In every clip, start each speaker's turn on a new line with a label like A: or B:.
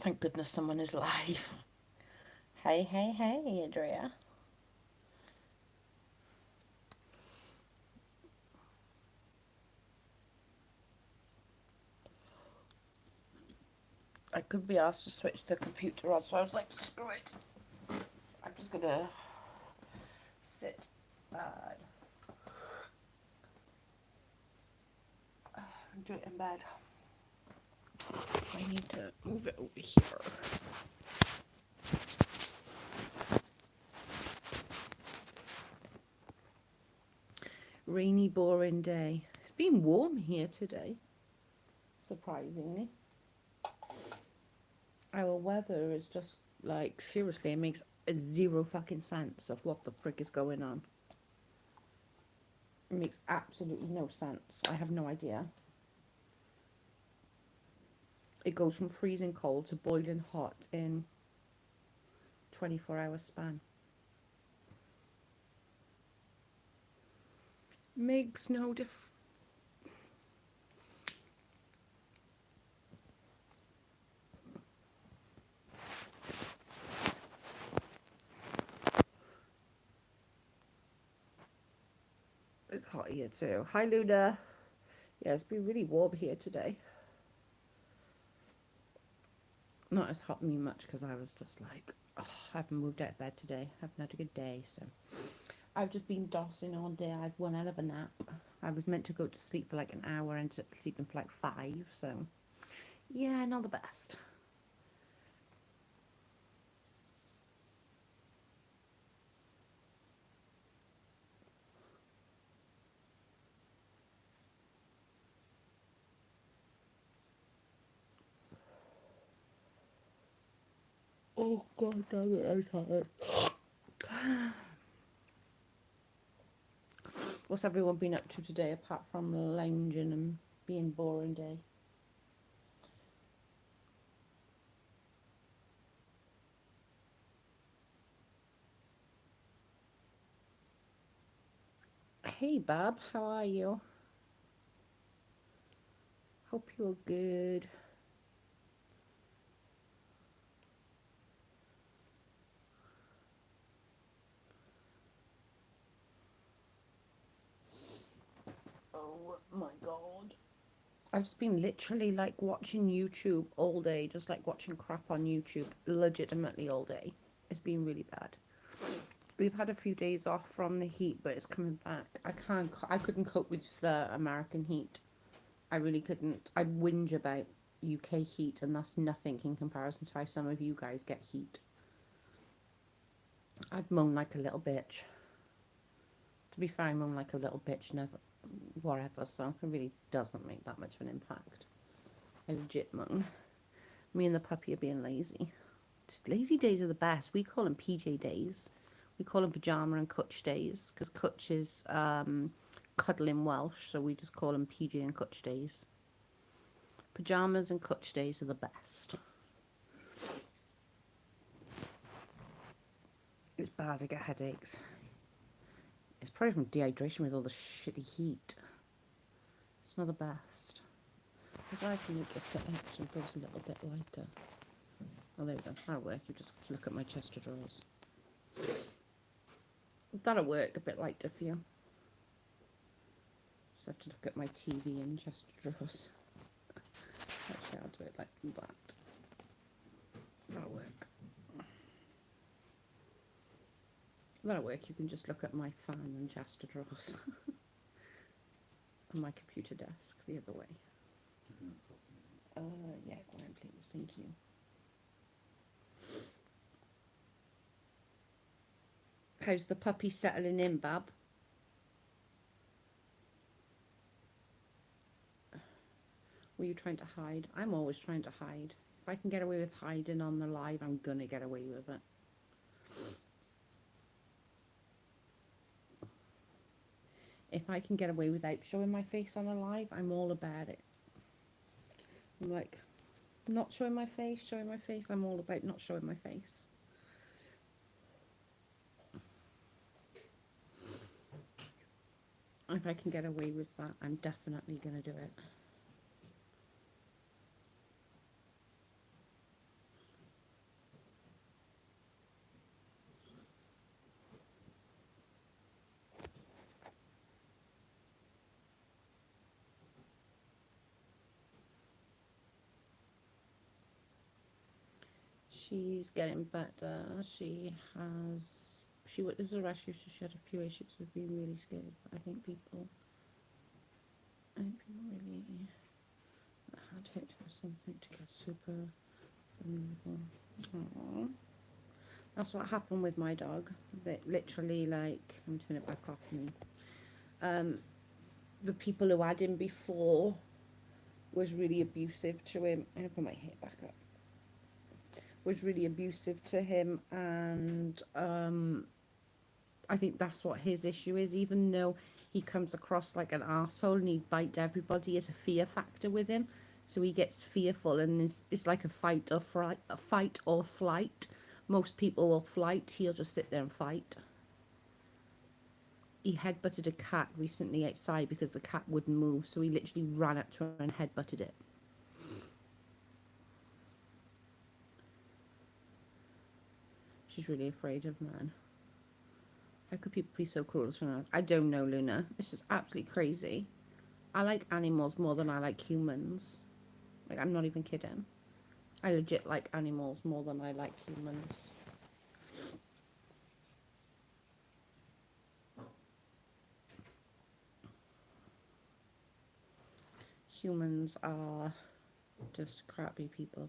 A: Thank goodness someone is live. Hey, hey, hey, Andrea. I could be asked to switch the computer on, so I was like, screw it. I'm just gonna sit and do it in bed. I need to move it over here. Rainy, boring day. It's been warm here today, surprisingly. Our weather is just like, seriously, it makes zero fucking sense of what the frick is going on. It makes absolutely no sense. I have no idea. It goes from freezing cold to boiling hot in 24-hour span. Makes no difference. It's hot here too. Hi, Luna. Yeah, it's been really warm here today. Not as hot me much because I was just like, oh, I haven't moved out of bed today. I haven't had a good day, so I've just been dossing all day. I had one hell of a nap. I was meant to go to sleep for like an hour, ended up sleeping for like 5. So yeah, not the best. Oh god, damn it, I'm tired. What's everyone been up to today apart from lounging and being boring day? Hey, Bob, how are you? Hope you're good. Oh my god. I've just been literally like watching YouTube all day, just like watching crap on YouTube, legitimately all day. It's been really bad. We've had a few days off from the heat, but it's coming back. I couldn't cope with the American heat. I really couldn't. I'd whinge about UK heat, and that's nothing in comparison to how some of you guys get heat. I'd moan like a little bitch. To be fair, I moan like a little bitch, never, whatever, so it really doesn't make that much of an impact. I legit moan. Me and the puppy are being lazy. Lazy days are the best. We call them PJ days. We call them pajama and cutch days, because cutch is cuddle in Welsh, so we just call them PJ and cutch days. Pajamas and cutch days are the best. It's bad, I get headaches. It's probably from dehydration with all the shitty heat. It's not the best. I think I can make this so it goes a little bit lighter. Oh, there we go. That'll work. You just look at my chest of drawers. That'll work a bit lighter for you. Just have to look at my TV and chest of drawers. Actually, I'll do it like that. That'll work. That'll work. You can just look at my fan and chest of drawers. And my computer desk the other way. Yeah, go ahead, please. Thank you. How's the puppy settling in, Bab? Were you trying to hide? I'm always trying to hide. If I can get away with hiding on the live, I'm gonna get away with it. If I can get away without showing my face on a live, I'm all about it. I'm like, not showing my face, I'm all about not showing my face. If I can get away with that, I'm definitely gonna do it. She's getting better. She was a rescue, so she had a few issues with being really scared. I think people really had hit her something to get super vulnerable. Aww. That's what happened with my dog. They literally, like, I'm turning it back off me. The people who had him before was really abusive to him. I'm gonna put my hair back up. Was really abusive to him, and I think that's what his issue is. Even though he comes across like an arsehole and he'd bite everybody, it's a fear factor with him. So he gets fearful, and it's like a fight or flight. Most people will flight. He'll just sit there and fight. He headbutted a cat recently outside because the cat wouldn't move, so he literally ran up to her and headbutted it. She's really afraid of man. How could people be so cruel to her? I don't know, Luna. It's just absolutely crazy. I like animals more than I like humans. Like, I'm not even kidding. I legit like animals more than I like humans. Humans are just crappy people.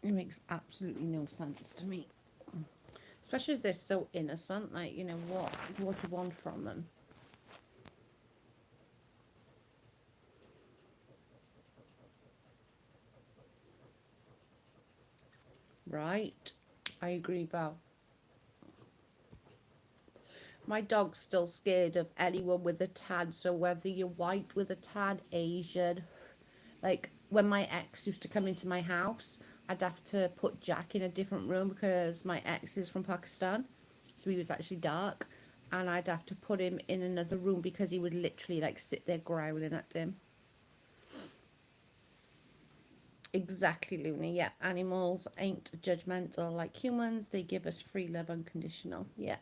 A: It makes absolutely no sense to me. Especially as they're so innocent. Like, you know, what do you want from them? Right? I agree, Val. My dog's still scared of anyone with a tad, so whether you're white with a tad, Asian. Like, when my ex used to come into my house, I'd have to put Jack in a different room because my ex is from Pakistan, so he was actually dark, and I'd have to put him in another room because he would literally, like, sit there growling at him. Exactly, Luna. Yeah, animals ain't judgmental like humans. They give us free love unconditional. Yeah.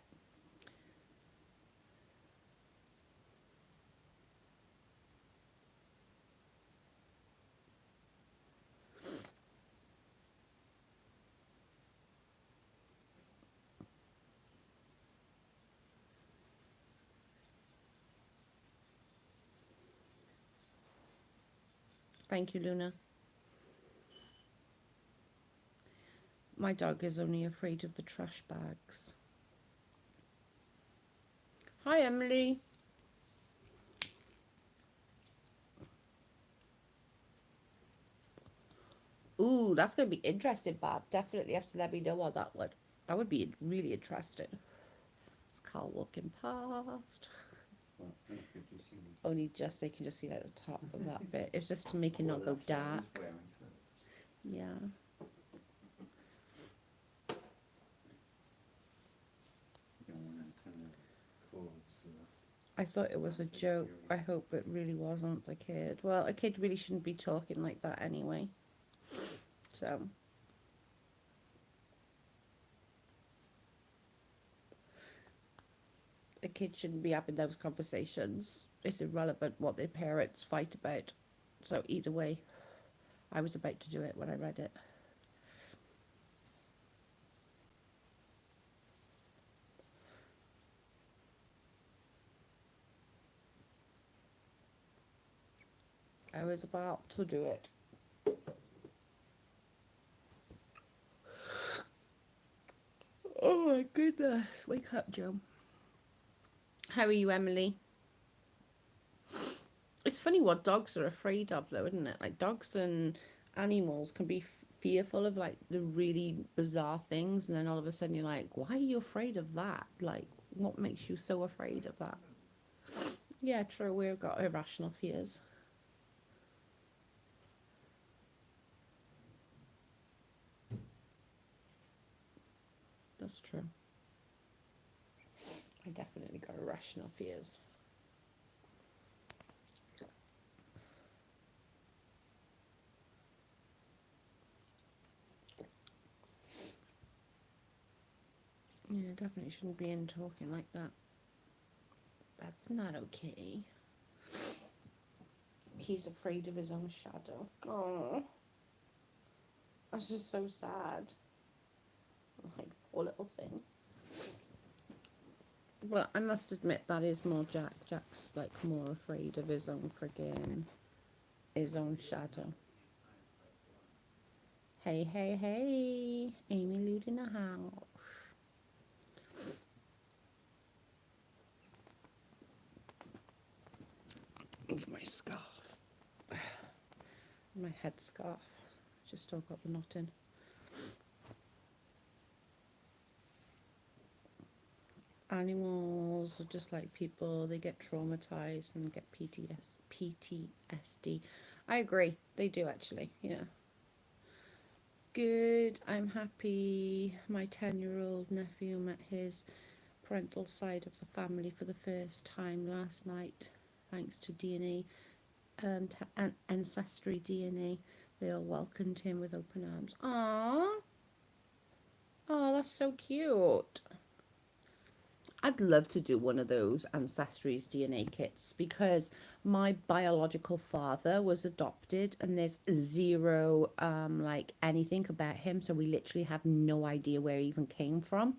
A: Thank you, Luna. My dog is only afraid of the trash bags. Hi, Emily. Ooh, that's going to be interesting, Bob. Definitely have to let me know what that would. That would be really interesting. It's Carl walking past. Only just, they can just see like the top of that bit. It's just to make it not go dark. Yeah. I thought it was a joke. I hope it really wasn't a kid. Well, a kid really shouldn't be talking like that anyway. So. A kid shouldn't be having those conversations. It's irrelevant what their parents fight about. So either way, I was about to do it when I read it. I was about to do it. Oh my goodness. Wake up, Joe. How are you, Emily? It's funny what dogs are afraid of, though, isn't it? Like, dogs and animals can be fearful of, like, the really bizarre things, and then all of a sudden you're like, why are you afraid of that? Like, what makes you so afraid of that? Yeah, true. We've got irrational fears. That's true. I definitely got irrational fears. definitely shouldn't be in talking like that. That's not okay. He's afraid of his own shadow. Oh, that's just so sad. Like, poor little thing. Well, I must admit that is more Jack. Jack's like more afraid of his own shadow. Hey, hey, hey! Amy Lude in the house. Move my scarf. My head scarf. Just still got the knot in. Animals are just like people. They get traumatized and get PTSD. I agree. They do actually. Yeah. Good. I'm happy. My 10-year-old nephew met his parental side of the family for the first time last night, thanks to DNA and ancestry DNA. They all welcomed him with open arms. Aww. Oh, that's so cute. I'd love to do one of those Ancestry's DNA kits because my biological father was adopted and there's zero like anything about him, so we literally have no idea where he even came from.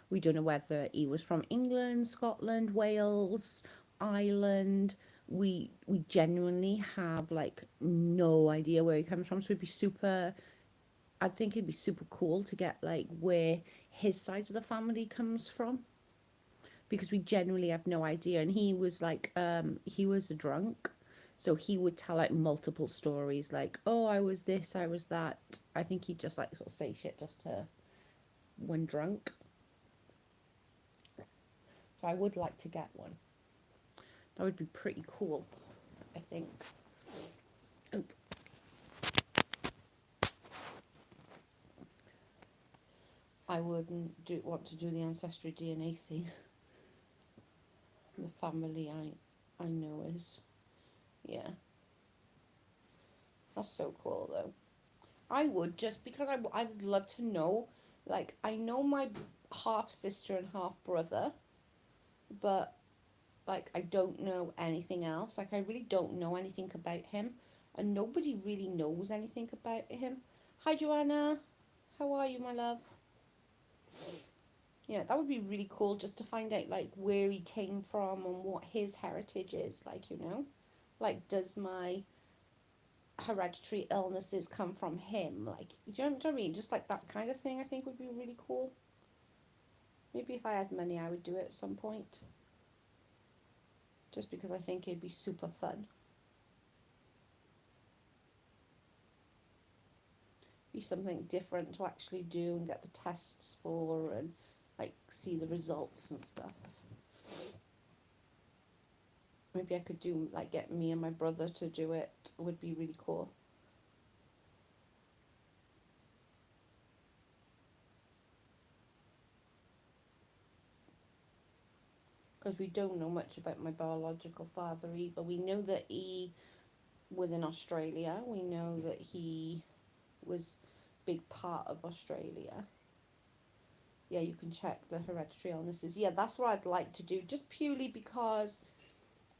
A: We don't know whether he was from England, Scotland, Wales, Ireland. We genuinely have like no idea where he comes from, so I think it'd be super cool to get like where his side of the family comes from, because we genuinely have no idea. And he was like he was a drunk, so he would tell like multiple stories like, oh, I was this, I was that. I think he'd just like sort of say shit just to when drunk. So I would like to get one. That would be pretty cool, I think. Oop. I wouldn't want to do the ancestry DNA thing. The family I know is, yeah. That's so cool though. I would, just because I would love to know, like, I know my half sister and half brother, but like I don't know anything else. Like I really don't know anything about him, and nobody really knows anything about him. Hi Joanna, how are you, my love? Yeah, that would be really cool just to find out like where he came from and what his heritage is, like, you know? Like, does my hereditary illnesses come from him? Like, do you know what I mean? Just like that kind of thing I think would be really cool. Maybe if I had money I would do it at some point. Just because I think it'd be super fun. Be something different to actually do and get the tests for and like see the results and stuff. Maybe I could do like get me and my brother to do it. It would be really cool. Because we don't know much about my biological father either. We know that he was in Australia. We know that he was a big part of Australia. Yeah, you can check the hereditary illnesses. Yeah, that's what I'd like to do, just purely because,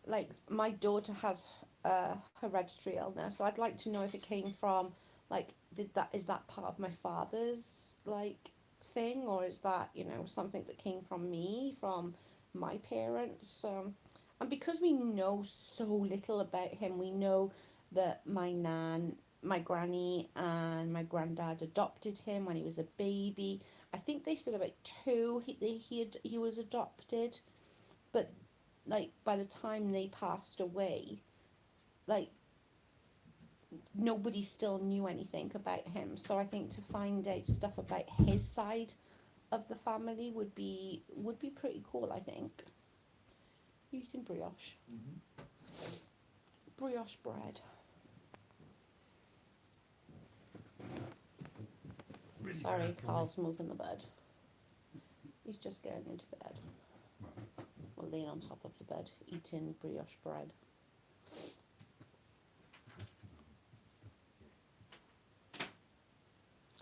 A: like, my daughter has a hereditary illness, so I'd like to know if it came from, like, is that part of my father's, like, thing, or is that, you know, something that came from me, from my parents, and because we know so little about him, we know that my granny and my granddad adopted him when he was a baby. I think they said about 2 he was adopted, but like by the time they passed away, like nobody still knew anything about him. So I think to find out stuff about his side of the family would be pretty cool, I think. You eating brioche? Mm-hmm. Brioche bread. Really. Sorry, Carl's moving the bed. He's just getting into bed. Right. Or laying on top of the bed, eating brioche bread.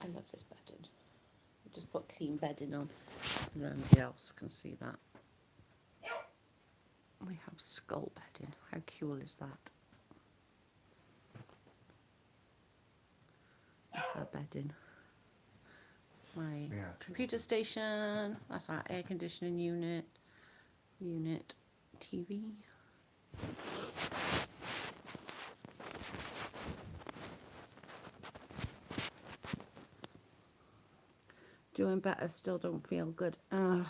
A: I love this bedding. Just put clean bedding on. Nobody else can see that. We have skull bedding. How cool is that? That's our bedding. My computer station. That's our air conditioning unit. TV. Doing better, still don't feel good. Oh,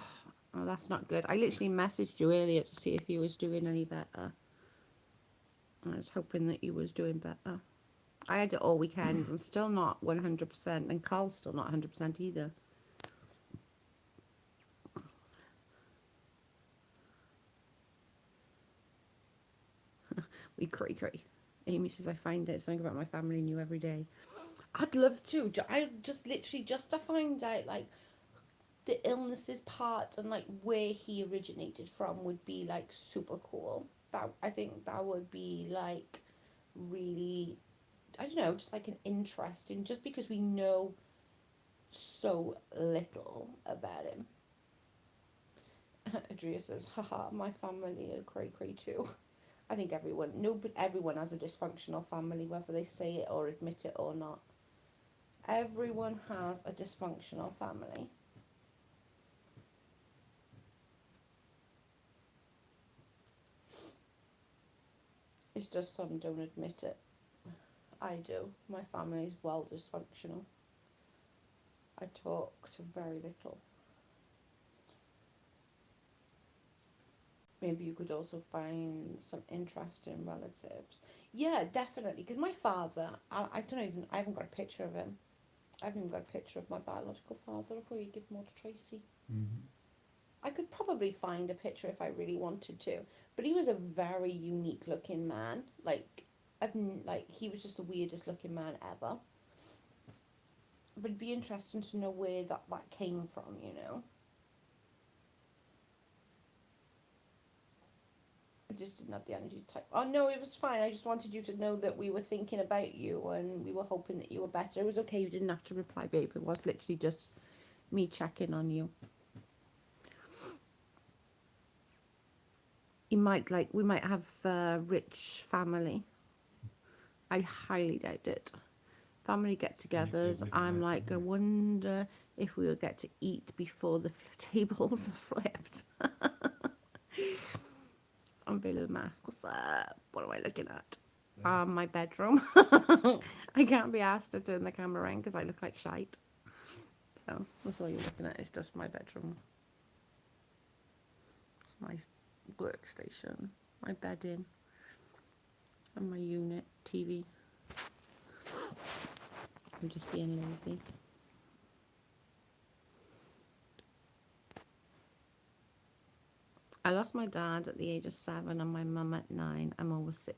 A: that's not good. I literally messaged you earlier to see if you was doing any better. I was hoping that you was doing better. I had it all weekend and still not 100%, and Carl's still not 100% either. We cray. Amy says, I find it something about my family new every day. I'd love to. I just literally just to find out like the illnesses part and like where he originated from would be like super cool. That I think that would be like really, I don't know, just like an interesting, just because we know so little about him. Adria says, haha, my family are cray too. I think everyone has a dysfunctional family, whether they say it or admit it or not. Everyone has a dysfunctional family. It's just some don't admit it. I do. My family is well dysfunctional. I talk to very little. Maybe you could also find some interesting relatives. Yeah, definitely. Because my father, I haven't got a picture of him. I haven't even got a picture of my biological father. I'll probably give more to Tracy. I could probably find a picture if I really wanted to. But he was a very unique looking man. He was just the weirdest looking man ever. But it'd be interesting to know where that came from, you know. I just didn't have the energy to type. Oh no, it was fine. I just wanted you to know that we were thinking about you and we were hoping that you were better. It was okay. You didn't have to reply, babe. It was literally just me checking on you. We might have a rich family. I highly doubt it. Family get-togethers. I'm like, I wonder if we will get to eat before the tables are flipped. Unveiling the mask. What's up? What am I looking at? My bedroom. I can't be asked to turn the camera around because I look like shite. So that's all you're looking at. It's just my bedroom. It's my workstation, my bedding, and my unit TV. I'm just being lazy. I lost my dad at the age of 7 and my mum at 9. I'm almost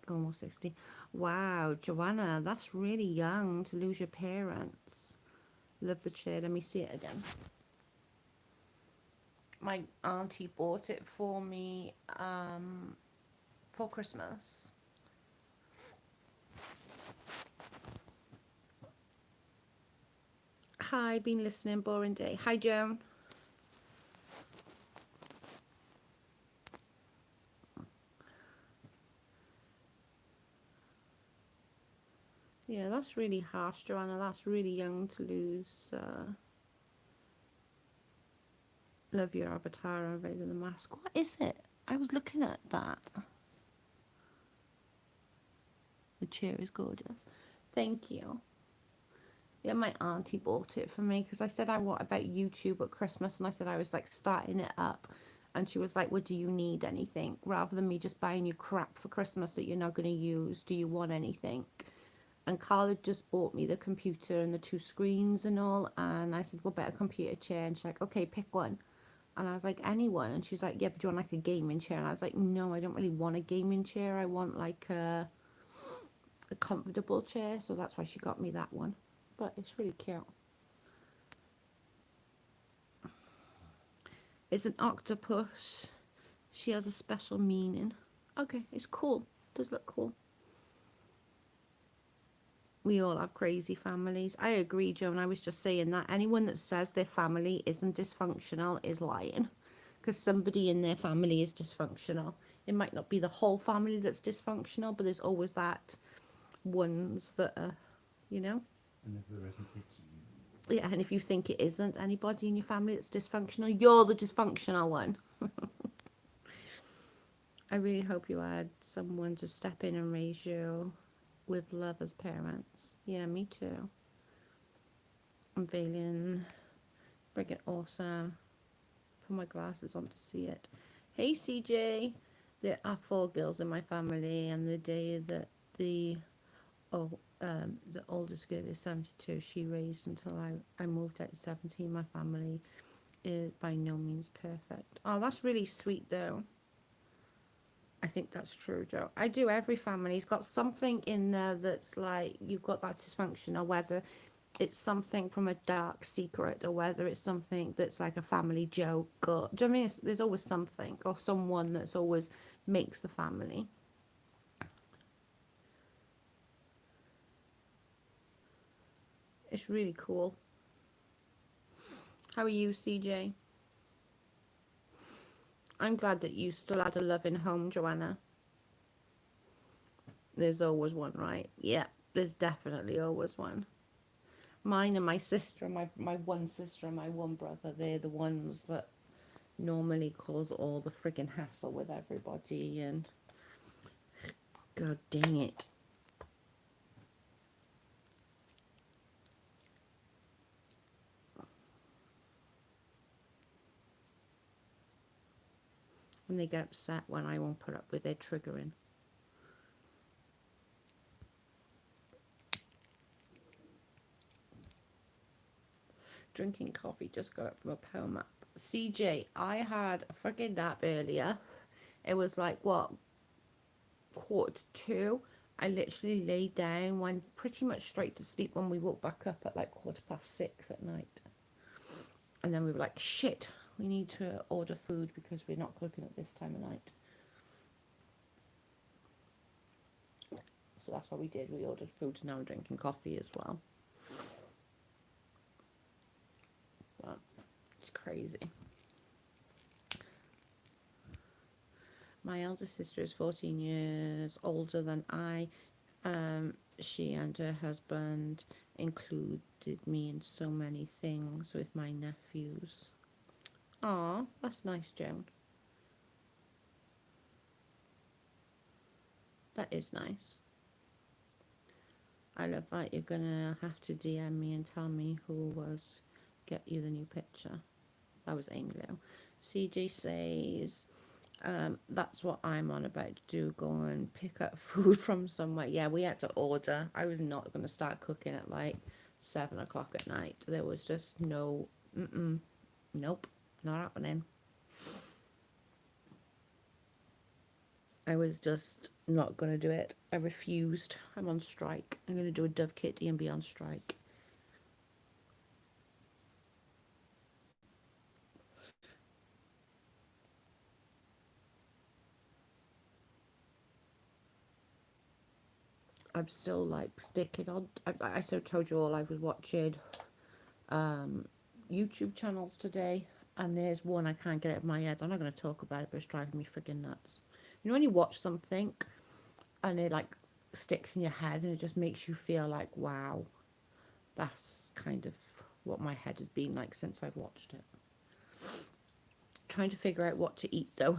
A: 60. Wow, Joanna, that's really young to lose your parents. Love the chair. Let me see it again. My auntie bought it for me for Christmas. Hi, been listening, boring day. Hi, Joan. Yeah, that's really harsh, Joanna. That's really young to lose. Love your avatar, Unveiling the Mask. What is it? I was looking at that. The chair is gorgeous. Thank you. Yeah, my auntie bought it for me because I said, what about YouTube at Christmas? And I said I was like starting it up. And she was like, well, do you need anything? Rather than me just buying you crap for Christmas that you're not going to use, do you want anything? And Carl had just bought me the computer and the 2 screens and all. And I said, what about a computer chair? And she's like, okay, pick one. And I was like, anyone. And she's like, yeah, but do you want like a gaming chair? And I was like, no, I don't really want a gaming chair. I want like a comfortable chair. So that's why she got me that one. But it's really cute. It's an octopus. She has a special meaning. Okay, it's cool. It does look cool. We all have crazy families. I agree, Joan. I was just saying that anyone that says their family isn't dysfunctional is lying, because somebody in their family is dysfunctional. It might not be the whole family that's dysfunctional, but there's always that ones that are, you know.
B: And if there isn't, it's
A: Yeah, and if you think it isn't anybody in your family that's dysfunctional, you're the dysfunctional one. I really hope you had someone to step in and raise you with love as parents. Yeah, me too. I'm feeling freaking awesome. Put my glasses on to see it. Hey, CJ. There are 4 girls in my family, and the day that the the oldest girl is 72, she raised until I moved out at 17. My family is by no means perfect. Oh, that's really sweet, though. I think that's true, Joe. I do. Every family's got something in there that's like you've got that dysfunction, or whether it's something from a dark secret, or whether it's something that's like a family joke. Or, do you know what I mean? There's always something or someone that's always makes the family. It's really cool. How are you, CJ? I'm glad that you still had a loving home, Joanna. There's always one, right? Yeah, there's definitely always one. Mine and my sister, my one sister and my one brother, they're the ones that normally cause all the friggin' hassle with everybody, and god dang it. And they get upset when I won't put up with their triggering. Drinking coffee, just got up from a power nap. CJ, I had a friggin' nap earlier. It was like, what, 1:45. I literally laid down, went pretty much straight to sleep when we woke back up at like 6:15 at night. And then we were like, shit, we need to order food because we're not cooking at this time of night. So that's what we did. We ordered food, and now we're drinking coffee as well. But it's crazy. My eldest sister is 14 years older than I. She and her husband included me in so many things with my nephews. Aw, that's nice, Joan. That is nice. I love that. You're gonna have to DM me and tell me who was get you the new picture. That was Amy Lou. CJ says, that's what I'm on about to do. Go and pick up food from somewhere. Yeah, we had to order. I was not going to start cooking at like 7 o'clock at night. There was just no, nope, not happening. I was just not going to do it. I refused. I'm on strike. I'm going to do a Dove Kitty and be on strike. I'm still like sticking on. I so told you all I was watching YouTube channels today, and there's one I can't get out of my head. I'm not going to talk about it, but it's driving me friggin' nuts. You know when you watch something and it like sticks in your head and it just makes you feel like, wow, that's kind of what my head has been like since I've watched it. Trying to figure out what to eat though.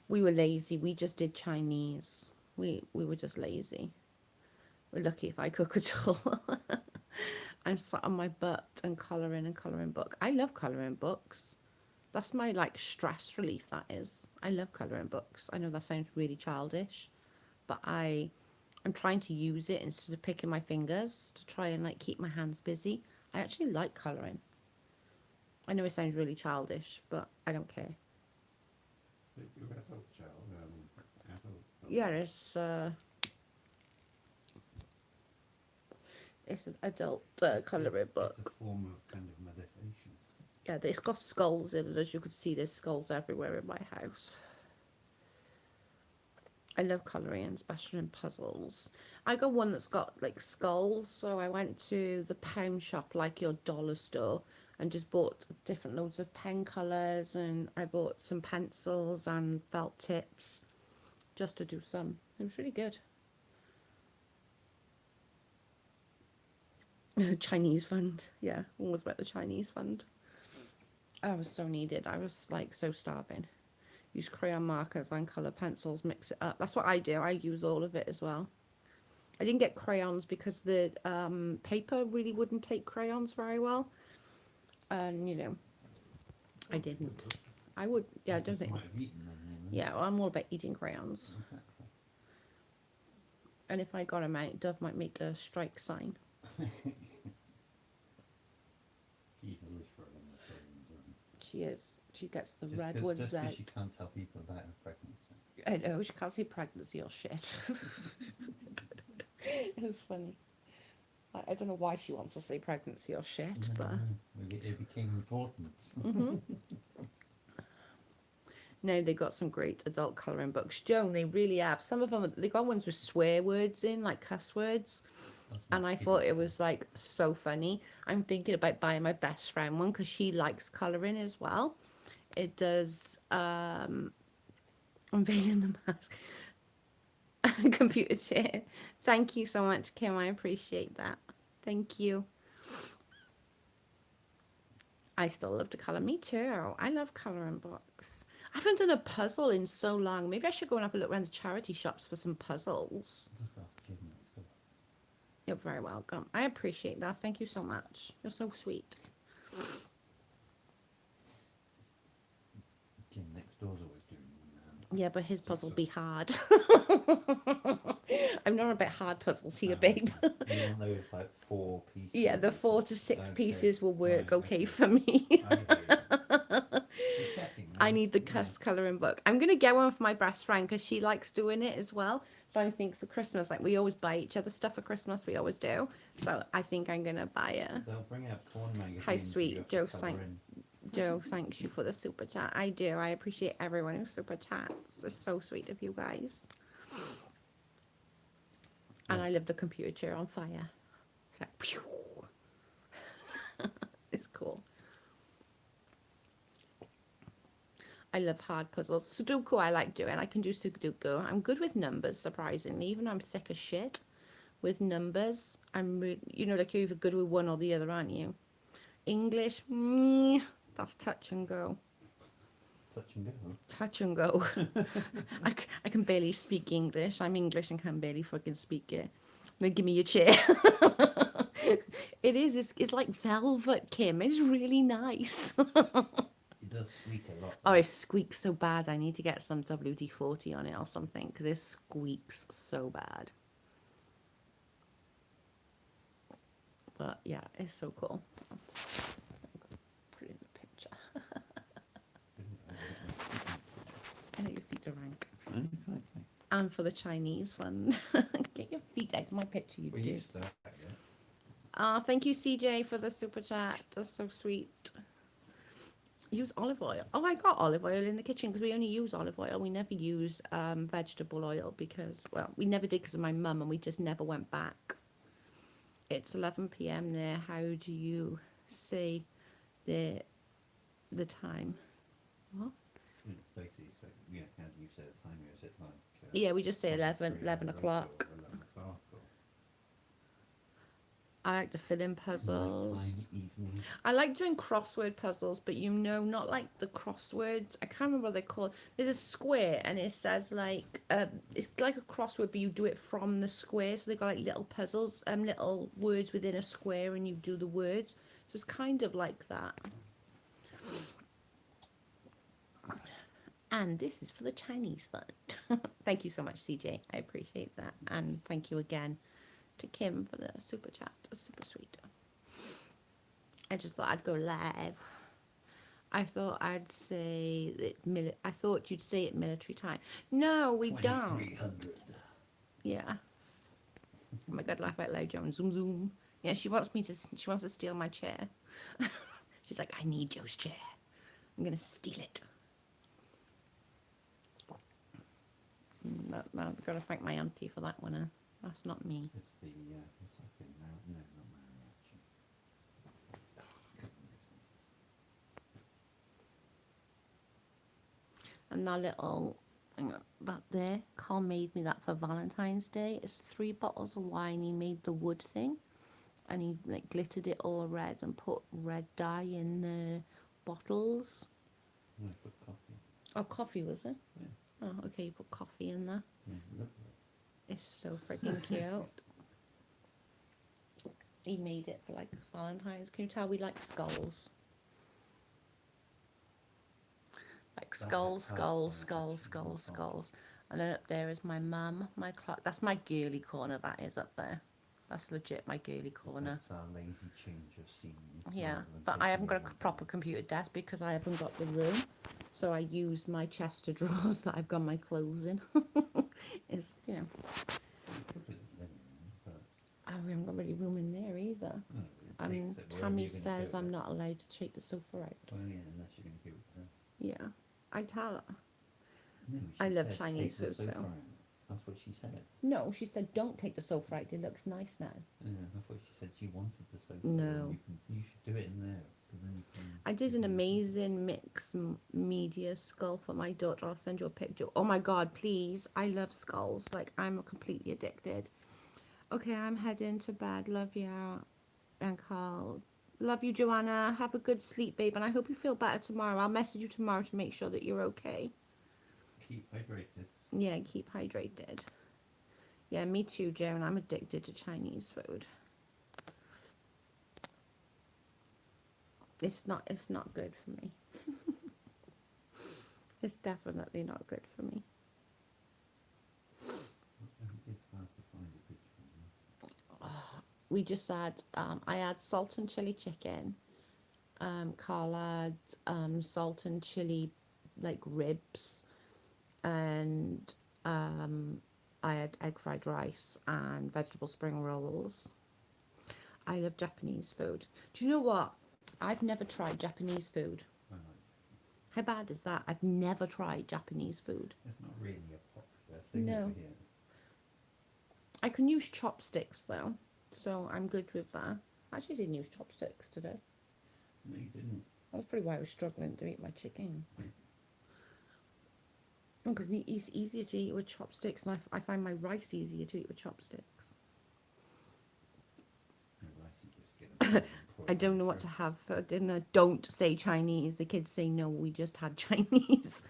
A: We were lazy. We just did Chinese. We were just lazy. We're lucky if I cook at all. I'm sat on my butt and colouring book. I love colouring books. That's my like stress relief, that is. I love colouring books. I know that sounds really childish, but I'm trying to use it instead of picking my fingers to try and like keep my hands busy. I actually like colouring. I know it sounds really childish, but I don't care.
B: you're adult child, adult.
A: Yeah, it's an adult colouring book.
B: It's a form of kind of meditation.
A: Yeah, it's got skulls in it. As you can see, there's skulls everywhere in my house. I love colouring, especially in puzzles. I got one that's got like skulls, so I went to the pen shop, like your dollar store, and just bought different loads of pen colours, and I bought some pencils and felt tips just to do some. It was really good. Chinese fund. Yeah, always about the Chinese fund. I was so needed. I was like so starving. Use crayon markers and colour pencils, mix it up. That's what I do. I use all of it as well. I didn't get crayons because the paper really wouldn't take crayons very well. And, you know, I didn't. I would, yeah, I don't think.
B: Might have eaten them, you know.
A: Yeah, well, I'm all about eating crayons.
B: Exactly.
A: And if I got them out, Dove might make a strike sign. She is. She gets the redwood
B: Just
A: out.
B: because she can't tell people about her pregnancy.
A: I know, she can't say pregnancy or shit. It's funny. I don't know why she wants to say pregnancy or shit, but...
B: It became important.
A: No, they got some great adult colouring books. Joan, they really have. Some of them, they got ones with swear words in, like cuss words. And I thought it was like so funny. I'm thinking about buying my best friend one because she likes colouring as well. It does unveiling the mask. Computer chair. Thank you so much, Kim. I appreciate that. Thank you. I still love to colour. Me too. I love colouring books. I haven't done a puzzle in so long. Maybe I should go and have a look around the charity shops for some puzzles. You're very welcome. I appreciate that. Thank you so much. You're so sweet.
B: Jim next door's always doing
A: Yeah, but his puzzle be hard. I'm not about hard puzzles here, babe.
B: You know those like 4 pieces?
A: Yeah, the 4 to 6
B: Okay.
A: pieces will work
B: Right,
A: okay for me.
B: I hear you. Just checking,
A: I need the
B: yeah.
A: cuss colouring book. I'm going to get one for my best friend because she likes doing it as well. So I think for Christmas, like we always buy each other stuff for Christmas. We always do. So I think I'm going to buy it.
B: They'll bring out porn magazines.
A: How sweet, Joe.
B: Thank
A: Joe, thanks you for the super chat. I do. I appreciate everyone who super chats. It's so sweet of you guys. And I live the computer chair on fire. It's like, pew. It's cool. I love hard puzzles. Sudoku I like doing. I can do Sudoku. I'm good with numbers, surprisingly. Even though I'm thick as shit with numbers. You know, like you're either good with one or the other, aren't you? English, that's touch and go.
B: Touch and go.
A: Touch and go. I can barely speak English. I'm English and can barely fucking speak it. Then give me your chair. It is. It's like velvet, Kim. It's really nice.
B: It does squeak a lot.
A: Oh, it squeaks so bad. I need to get some WD-40 on it or something because it squeaks so bad. But yeah, it's so cool. Put it in the picture. I know your feet are rank.
B: Exactly.
A: And for the Chinese one, get your feet out of my picture, you
B: We
A: do.
B: used to have that, yeah.
A: Thank you, CJ, for the super chat. That's so sweet. Use olive oil. Oh, I got olive oil in the kitchen because we only use olive oil. We never use vegetable oil because, well, we never did because of my mum and we just never went back. It's 11 p.m. there. How do you say the time? What?
B: Basically, so, you know, how do you say the time? Is it like...
A: Yeah, we just say
B: 11
A: 11 o'clock.
B: or 11 o'clock or
A: I like to fill in puzzles.
B: nighttime, evening.
A: I like doing crossword puzzles, but you know, not like the crosswords. I can't remember what they're called. There's a square and it says like, it's like a crossword, but you do it from the square. So they got like little puzzles, little words within a square and you do the words. So it's kind of like that. And this is for the Chinese fund. Thank you so much, CJ. I appreciate that. And thank you again to Kim for the super chat. That's super sweet. I just thought I'd go live. I thought I'd say that I thought you'd say it military time. No, we don't.
B: 2300.
A: Yeah. Oh my god, laugh out loud, Joan. Zoom zoom. Yeah, she wants to steal my chair. She's like, I need Joe's chair. I'm gonna steal it. No. no, I've got to thank my auntie for that one. That's not me.
B: It's the, what's that thing now? No, not mariachi.
A: And that little, hang on, that there, Carl made me that for Valentine's Day. It's 3 bottles of wine. He made the wood thing, and he like glittered it all red and put red dye in the bottles.
B: No, put coffee.
A: Oh, coffee was it?
B: Yeah.
A: Oh, okay, you put coffee in there.
B: Yeah, look at it.
A: It's so freaking cute. He made it for like Valentine's. Can you tell we like skulls? Like
B: That
A: skulls,
B: had
A: skulls,
B: hearts
A: skulls,
B: on it, actually,
A: skulls,
B: not
A: skulls. And then up there is my mum, my clock. That's my girly corner, that is up there. That's legit my girly corner.
B: That's our lazy change of scene.
A: Yeah,
B: rather than
A: but I
B: taking
A: haven't got a
B: everything.
A: proper computer desk because I haven't got the room. So I use my chest of drawers that I've got my clothes in. It's, you know,
B: You could put it in the living room, but
A: I haven't got really room in there either.
B: no, it takes it wherever
A: Tammy
B: you're gonna
A: says
B: do
A: I'm
B: it.
A: not allowed to take the sofa out.
B: Well, yeah, unless you're going to give it to her.
A: Yeah, I tell her.
B: No,
A: I
B: she
A: love
B: said,
A: Chinese
B: "Take the
A: food,
B: sofa
A: so."
B: out." That's what she said.
A: No, she said don't take the sofa out. It looks nice now.
B: Yeah, I thought she said she wanted the sofa.
A: No.
B: You should do it in there, because then you can.
A: I did
B: you
A: an
B: can-
A: amazing mix media skull for my daughter. I'll send you a picture. Oh my god, please. I love skulls. Like, I'm completely addicted. Okay, I'm heading to bed. Love you, and Carl. Love you, Joanna. Have a good sleep, babe. And I hope you feel better tomorrow. I'll message you tomorrow to make sure that you're okay.
B: Keep hydrated.
A: Yeah, keep hydrated. Yeah, me too, Joan. I'm addicted to Chinese food. It's not good for me. It's definitely not good for me.
B: It's hard to find a good one.
A: We just had, I had salt and chili chicken. Carl had salt and chili, like, ribs. And I had egg fried rice and vegetable spring rolls. I love Japanese food. Do you know what? I've never tried Japanese food.
B: I like
A: How bad is that? I've never tried Japanese food.
B: It's not really a popular thing
A: No.
B: over here.
A: I can use chopsticks though, so I'm good with that. I actually didn't use chopsticks today.
B: No, you didn't.
A: That's probably why I was struggling to eat my chicken. Because it's easier to eat with chopsticks, and I find my rice easier to eat with chopsticks.
B: No, rice, you just get them and pour
A: I
B: it
A: don't know
B: on
A: what to
B: through.
A: have for dinner. Don't say Chinese. The kids say no, we just had Chinese.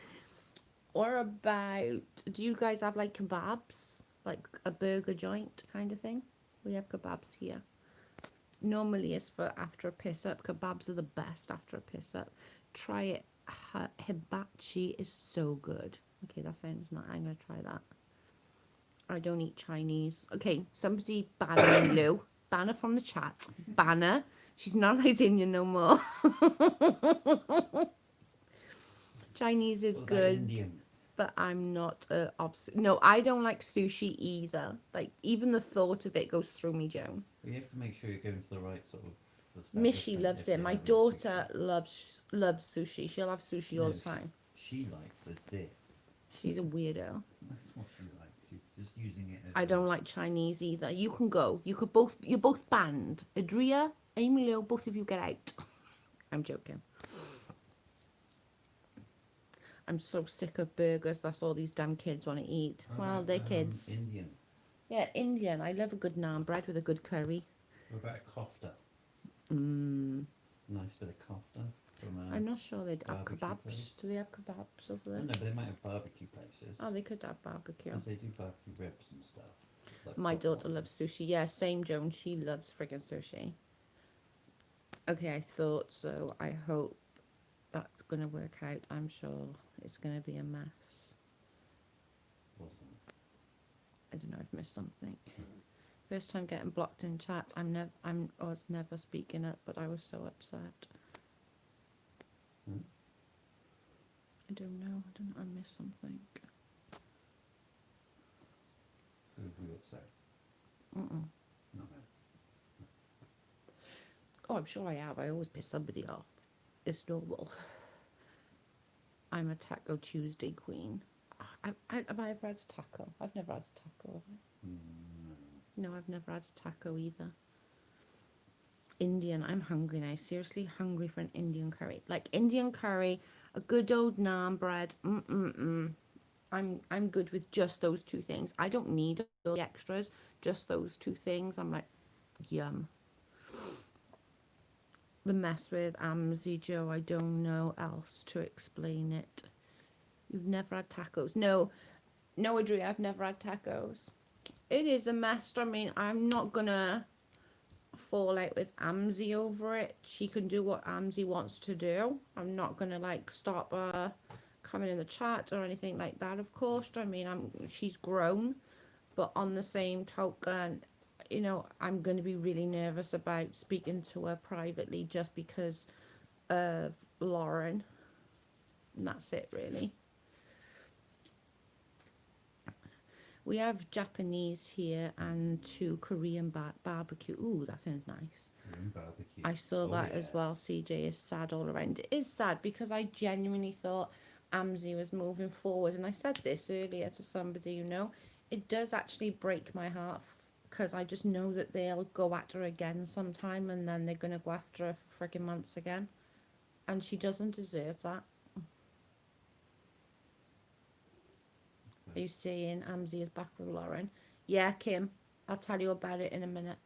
A: Or about, do you guys have like kebabs? Like a burger joint kind of thing? We have kebabs here. Normally it's for after a piss up. Kebabs are the best after a piss up. Try it. Hibachi is so good. Okay, that sounds nice. I'm going to try that. I don't eat Chinese. Okay, somebody banner me, Lou. Banner from the chat. Banner. She's not allowed in you no more. Chinese is
B: What about
A: good,
B: Indian?
A: but I'm not no, I don't like sushi either. Like, even the thought of it goes through me, Joan.
B: Well, you have to make sure you're going for the right sort of
A: Mishi
B: establishment
A: loves
B: if
A: it.
B: you're
A: My
B: having
A: daughter
B: sushi.
A: loves sushi. She'll have sushi all
B: No,
A: the time.
B: She likes the dip.
A: She's a weirdo.
B: That's what she likes. She's just using it as
A: I don't like Chinese either. You can go. You're both banned. Adria, Amy Lou, both of you get out. I'm joking. I'm so sick of burgers. That's all these damn kids want to eat.
B: What
A: Well,
B: about,
A: they're kids.
B: Indian.
A: Yeah, Indian. I love a good naan bread with a good curry.
B: What about kofta? Nice bit of kofta from
A: I'm not sure they'd have
B: barbecue
A: kebabs.
B: place.
A: Do they have kebabs over
B: Oh,
A: there?
B: no, but they might have barbecue places.
A: Oh, they could have barbecue.
B: Because they do barbecue ribs and stuff. Like
A: My
B: proper
A: daughter
B: ones.
A: loves sushi. Yeah, same Joan. She loves friggin' sushi. Okay, I thought so. I hope that's gonna work out. I'm sure it's gonna be a mess.
B: Wasn't.
A: I don't know. I've missed something. First time getting blocked in chat. I was never speaking up, but I was so upset.
B: Hmm?
A: I don't know. I missed something.
B: Who were you upset? Not bad.
A: Oh, I'm sure I have. I always piss somebody off. It's normal. I'm a Taco Tuesday queen. Oh, Have I ever had a taco? I've never had a taco. No, I've never had a taco either. Indian, I'm hungry now. Seriously hungry for an Indian curry. Like Indian curry, a good old naan bread. I'm good with just those two things. I don't need all the extras. Just those two things. I'm like, yum. The mess with AMUSEMENT, I don't know else to explain it. You've never had tacos? No, Adria, I've never had tacos. It is a mess. I mean, I'm not gonna fall out with AMSI over it. She can do what AMSI wants to do. I'm not gonna like stop her coming in the chat or anything like that, of course. I mean, she's grown, but on the same token, you know, I'm going to be really nervous about speaking to her privately just because of Lauren. And that's it, really. We have Japanese here and 2 Korean barbecue. Ooh, that sounds nice.
B: Korean barbecue.
A: I saw that as well. CJ is sad all around. It is sad because I genuinely thought AMSI was moving forward. And I said this earlier to somebody, you know. It does actually break my heart because I just know that they'll go at her again sometime and then they're going to go after her for friggin' months again. And she doesn't deserve that. Are you saying AMSI is back with Lauren? Yeah, Kim. I'll tell you about it in a minute.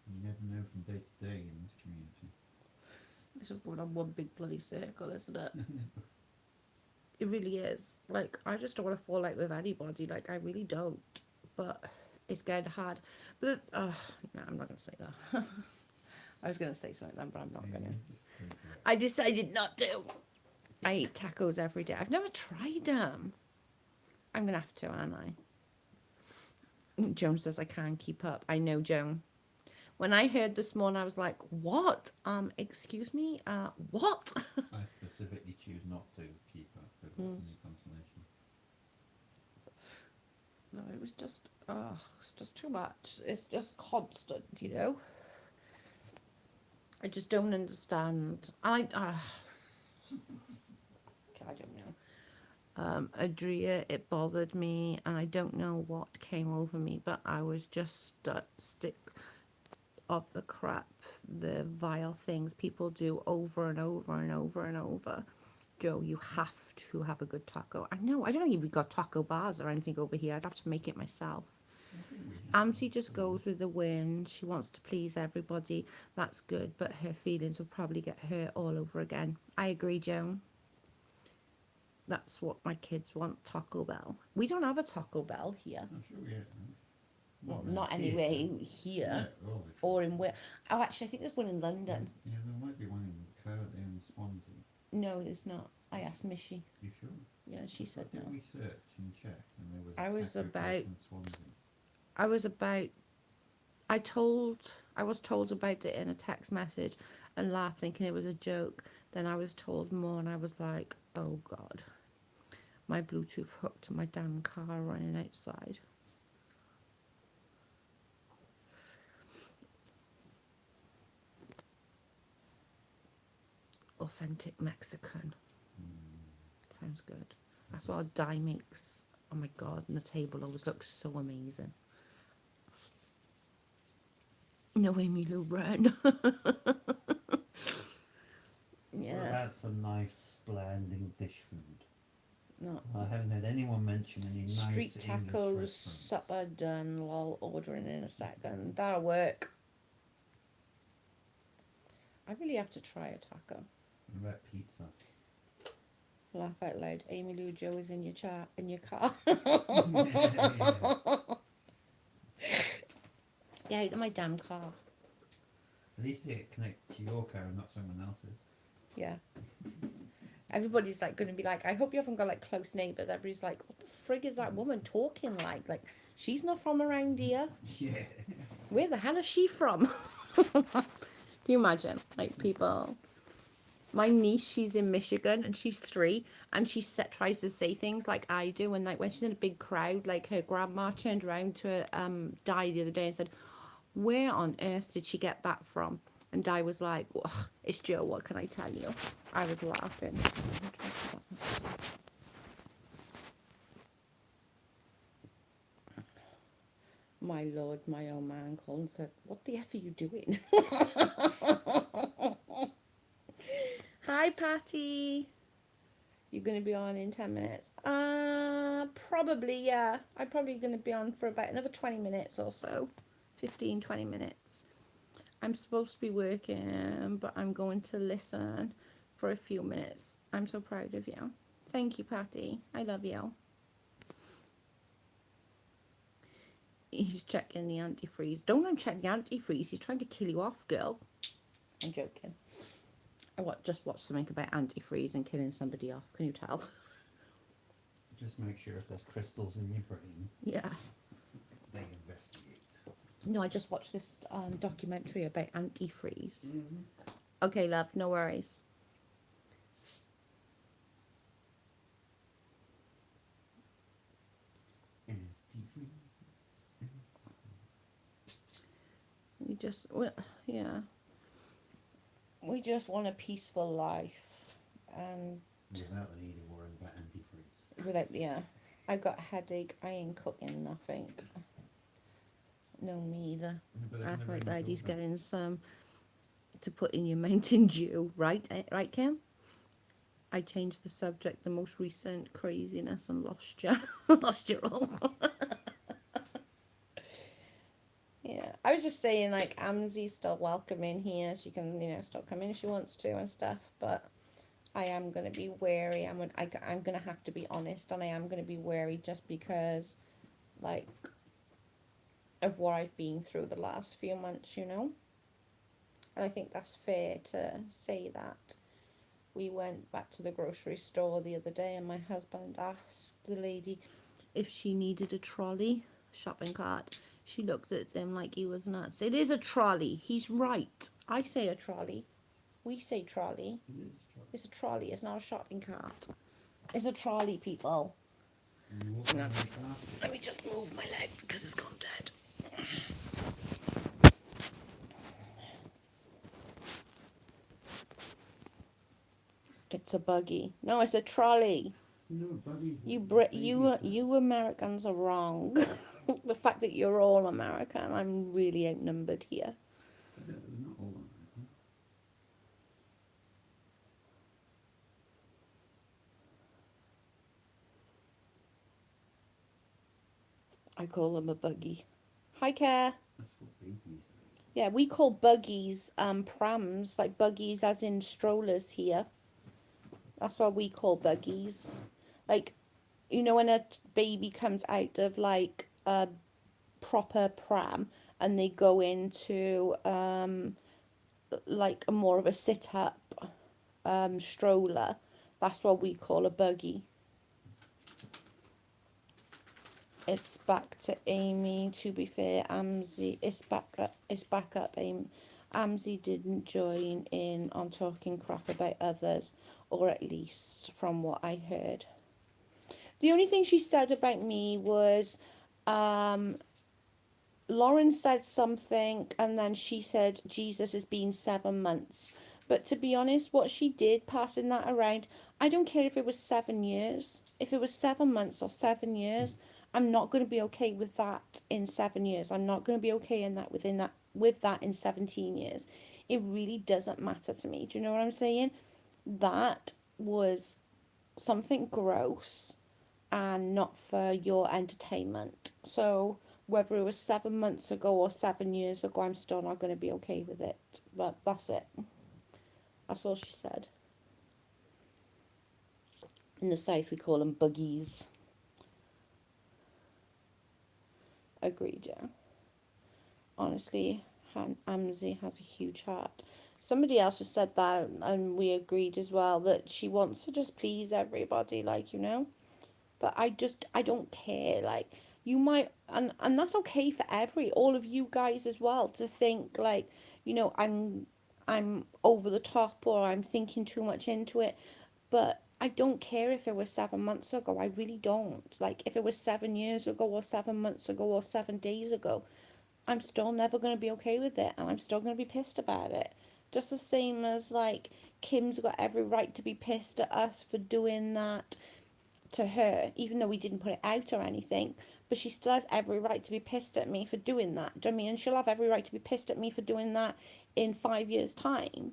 B: You never know from day to day in this community.
A: It's just going on one big bloody circle, isn't it? It really is. Like, I just don't want to fall out with anybody. Like, I really don't. But it's getting hard. But, no, I'm not going to say that. I was going to say something then, but I'm not going to. I decided not to. I eat tacos every day. I've never tried them. I'm going to have to, aren't I? Joan says I can't keep up. I know, Joan. When I heard this morning, I was like, what? Excuse me? What?
B: I specifically choose not to keep up with any consolation.
A: No, it was just, it's just too much. It's just constant, you know? I just don't understand. I don't know. Adria, it bothered me, and I don't know what came over me, but I was just sick of the crap, the vile things people do over and over and over and over. Joe, you have to have a good taco. I know, I don't think we've got taco bars or anything over here. I'd have to make it myself. AMSI just goes with the wind. She wants to please everybody. That's good, but her feelings will probably get hurt all over again. I agree, Joan. That's what my kids want, Taco Bell. We don't have a Taco Bell here.
B: I'm sure we have.
A: Well, not anyway here.
B: Yeah,
A: or in where? Oh, actually, I think there's one in London.
B: Yeah, there might be one in Cloud in Swansea.
A: No, there's not. I asked Mishy.
B: You sure?
A: Yeah, she said no.
B: Did we search and check? And there was
A: I was
B: taco place
A: about.
B: in Swansea.
A: I was told about it in a text message and laughed thinking it was a joke. Then I was told more and I was like, oh God. My Bluetooth hooked to my damn car running outside. Authentic Mexican. Sounds good. I saw Dye makes. Oh my God, and the table always looks so amazing. No, Amy Lou Brand. Yeah.
B: What about some nice landing dish food?
A: No.
B: I haven't had anyone mention any nice
A: Street
B: English
A: tacos,
B: restaurants.
A: supper done, lol, ordering in a second. That'll work. I really have to try a taco.
B: What about pizza?
A: Laugh out loud. Amy Lou Joe is in your chat, in your car. Yeah, out of my damn car.
B: At least it connects to your car and not someone else's.
A: Yeah. Everybody's like going to be like, I hope you haven't got like close neighbours. Everybody's like, what the frig is that woman talking like? Like, she's not from around here.
B: Yeah.
A: Where the hell is she from? Can you imagine? Like, people. My niece, she's in Michigan and she's 3 and she tries to say things like I do. And like when she's in a big crowd, like her grandma turned around to Di the other day and said, where on earth did she get that from? And Di was like, well, it's Joe, what can I tell you? I was laughing. My lord, my old man called and said, what the F are you doing? Hi, Patty. You're going to be on in 10 minutes? Probably, yeah. I'm probably going to be on for about another 20 minutes or so. 15, 20 minutes. I'm supposed to be working, but I'm going to listen for a few minutes. I'm so proud of you. Thank you, Patty. I love you. He's checking the antifreeze. Don't uncheck the antifreeze. He's trying to kill you off, girl. I'm joking. Just watched something about antifreeze and killing somebody off. Can you tell?
B: Just make sure if there's crystals in your brain,
A: Yeah.
B: they investigate.
A: No, I just watched this documentary about antifreeze. Okay, love. No worries. Yeah. We just want a peaceful life, and
B: Without the need of worrying about antifreeze.
A: without, yeah. I got a headache. I ain't cooking nothing. No, me either. After my lady's getting some to put in your Mountain Dew, right? Right, Kim? I changed the subject. The most recent craziness and lost you. Lost you all. Yeah, I was just saying, like, Amzi's still welcome in here. She can, still come in if she wants to and stuff. But I am going to be wary. I'm going to have to be honest, and I am going to be wary just because, like, of what I've been through the last few months, And I think that's fair to say that. We went back to the grocery store the other day, and my husband asked the lady if she needed a trolley, shopping cart. She looked at him like he was nuts. It is a trolley. He's right. I say a trolley. We say trolley. It's a trolley. It's not a shopping cart. It's a trolley, people. Let me just move my leg because it's gone dead. It's a buggy. No, it's a trolley.
B: No, buggy.
A: You Americans are wrong. The fact that you're all American, I'm really outnumbered here.
B: Not all American.
A: I call them a buggy. Hi, Care.
B: That's what babies are.
A: Yeah, we call buggies prams, like buggies as in strollers here. That's what we call buggies. Like, when a baby comes out of like a proper pram and they go into like a more of a sit-up stroller, that's what we call a buggy. It's back to Amy. To be fair, Amzi, it's back up. Amy. Amzi didn't join in on talking crap about others, or at least from what I heard. The only thing she said about me was, Lauren said something, and then she said Jesus has been 7 months. But to be honest, what she did, passing that around, I don't care if it was 7 years. If it was 7 months or 7 years, I'm not going to be okay with that in 7 years. I'm not going to be okay in that with that in 17 years. It really doesn't matter to me. Do you know what I'm saying? That was something gross and not for your entertainment. So whether it was 7 months ago or 7 years ago, I'm still not going to be okay with it. But that's it. That's all she said. In the South, we call them buggies. Agreed, yeah. Honestly, Amzi has a huge heart. Somebody else just said that, and we agreed as well, that she wants to just please everybody, like, But I don't care, like, you might, and that's okay for all of you guys as well, to think, like, I'm over the top, or I'm thinking too much into it, but I don't care if it was 7 months ago. I really don't. Like, if it was 7 years ago, or 7 months ago, or 7 days ago, I'm still never going to be okay with it, and I'm still going to be pissed about it. Just the same as, like, Kim's got every right to be pissed at us for doing that to her, even though we didn't put it out or anything. but she still has every right to be pissed at me for doing that. Do you know what I mean? And she'll have every right to be pissed at me for doing that in 5 years' time.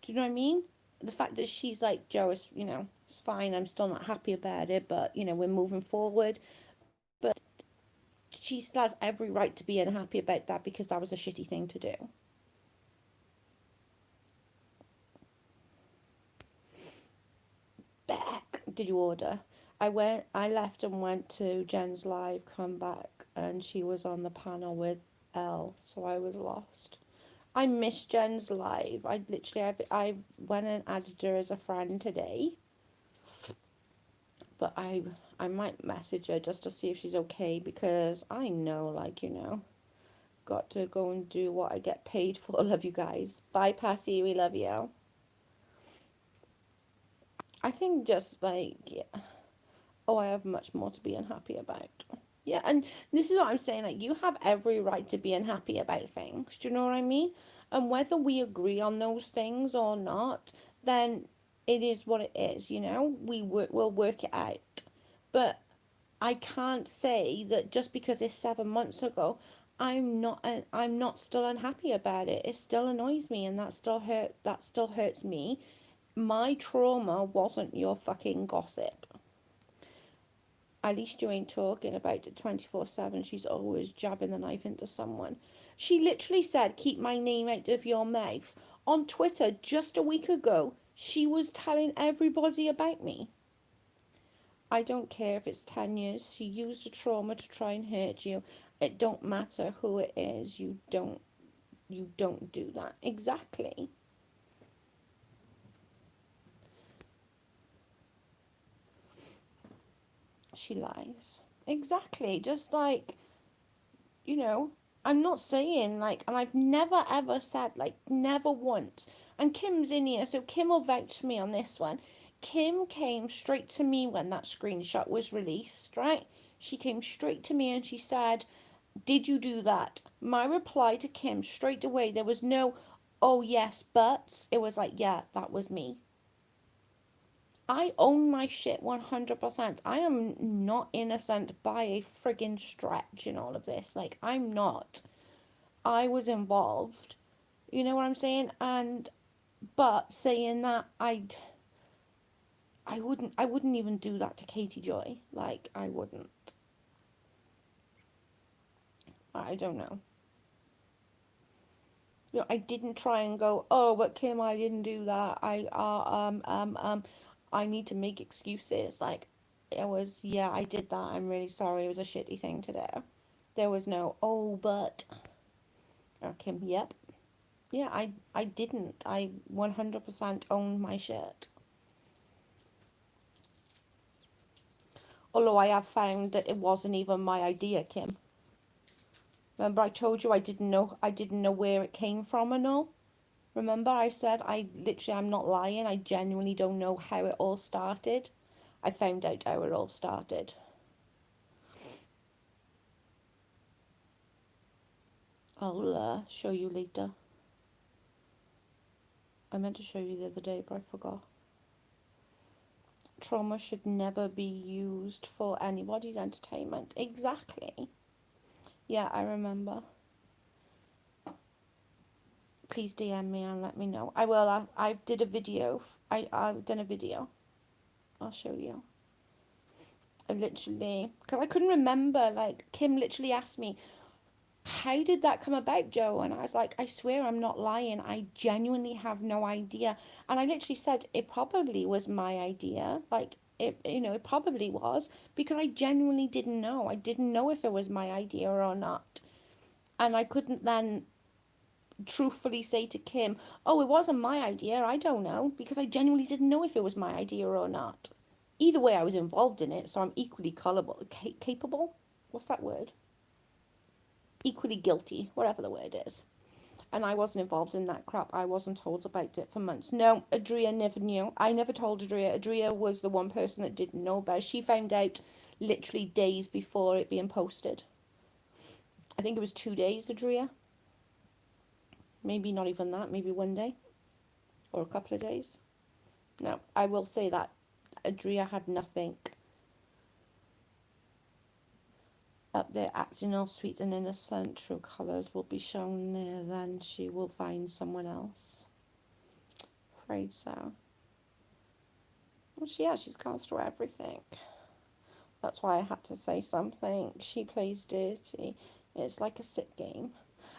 A: Do you know what I mean? The fact that she's like, Joe, is, it's fine. I'm still not happy about it, but, we're moving forward. But she still has every right to be unhappy about that because that was a shitty thing to do. Back. Did you order? I left and went to Jen's live, come back, and she was on the panel with Elle, so I was lost. I missed Jen's live. I went and added her as a friend today. But I might message her just to see if she's okay, because I know, got to go and do what I get paid for. Love you guys. Bye, Patty. We love you. I think just yeah. Oh, I have much more to be unhappy about. Yeah, and this is what I'm saying. Like, you have every right to be unhappy about things. Do you know what I mean? And whether we agree on those things or not, then it is what it is. We'll work it out. But I can't say that just because it's 7 months ago, I'm not still unhappy about it. It still annoys me, and that still hurts me. My trauma wasn't your fucking gossip. At least you ain't talking about it 24/7. She's always jabbing the knife into someone. She literally said, keep my name out of your mouth. On Twitter, just a week ago, she was telling everybody about me. I don't care if it's 10 years. She used the trauma to try and hurt you. It don't matter who it is. You don't do that. Exactly. She lies. Exactly. Just I'm not saying and I've never ever said never once. And Kim's in here, so Kim will vouch for me on this one. Kim came straight to me when that screenshot was released, right? She came straight to me and she said, did you do that? My reply to Kim straight away, there was no, oh yes, buts. It was like, yeah, that was me. I own my shit 100%. I am not innocent by a friggin' stretch in all of this. I'm not. I was involved. You know what I'm saying? But saying that, I wouldn't even do that to Katie Joy. I wouldn't. I don't know. I didn't try and go, oh, but Kim, I didn't do that. I need to make excuses. It was, yeah, I did that. I'm really sorry. It was a shitty thing to do. There was no, oh, but. Kim, yep. Yeah, I didn't. I 100% owned my shit. Although I have found that it wasn't even my idea, Kim. Remember I told you I didn't know where it came from and all? Remember I said I'm not lying, I genuinely don't know how it all started? I found out how it all started. I'll show you later. I meant to show you the other day, but I forgot. Trauma should never be used for anybody's entertainment. Exactly. Yeah, I remember. Please DM me and let me know. I will. I did a video. I've done a video. I'll show you. I literally, because I couldn't remember. Kim literally asked me, how did that come about, Joe? And I was like, I swear I'm not lying. I genuinely have no idea. And I literally said, it probably was my idea. It probably was, because I genuinely didn't know. I didn't know if it was my idea or not. And I couldn't then truthfully say to Kim, oh, it wasn't my idea. I don't know, because I genuinely didn't know if it was my idea or not. Either way, I was involved in it, so I'm equally capable. What's that word? Equally guilty, whatever the word is. And I wasn't involved in that crap. I wasn't told about it for months. No, Adria never knew. I never told Adria. Adria was the one person that didn't know about it. She found out literally days before it being posted. I think it was 2 days, Adria. Maybe not even that. Maybe one day. Or a couple of days. No, I will say that Adria had nothing. up there acting all sweet and innocent. True colours will be shown there, then she will find someone else. Afraid so. Well, she's gone through everything. That's why I had to say something. She plays dirty. It's like a sit game.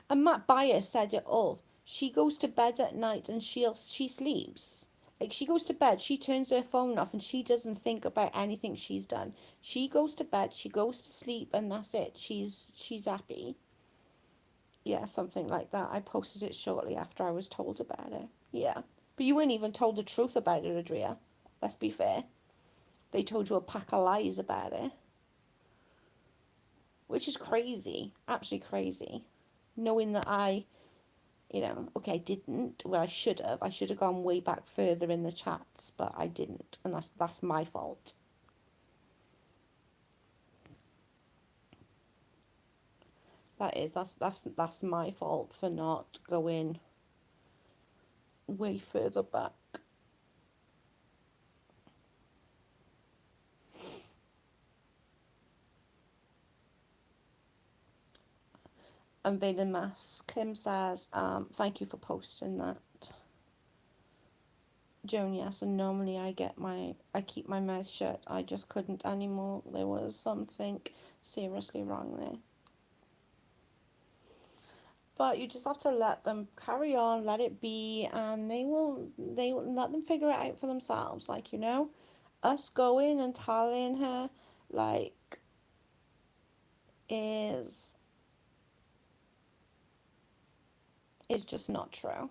A: And Matt Bayer said it all. She goes to bed at night and she sleeps. Like, she goes to bed, she turns her phone off and she doesn't think about anything she's done. She goes to bed, she goes to sleep, and that's it. She's happy. Yeah, something like that. I posted it shortly after I was told about it. Yeah. But you weren't even told the truth about it, Adria. Let's be fair. They told you a pack of lies about it. Which is crazy. Absolutely crazy. Knowing that okay, I didn't. Well, I should have. I should have gone way back further in the chats, but I didn't. And that's my fault. That's my fault for not going way further back. Unveiling Mask. Kim says, thank you for posting that. Joan, yes, and normally I keep my mouth shut. I just couldn't anymore. There was something seriously wrong there. But you just have to let them carry on, let it be, and they will let them figure it out for themselves. Like, us going and telling her, like, is just not true.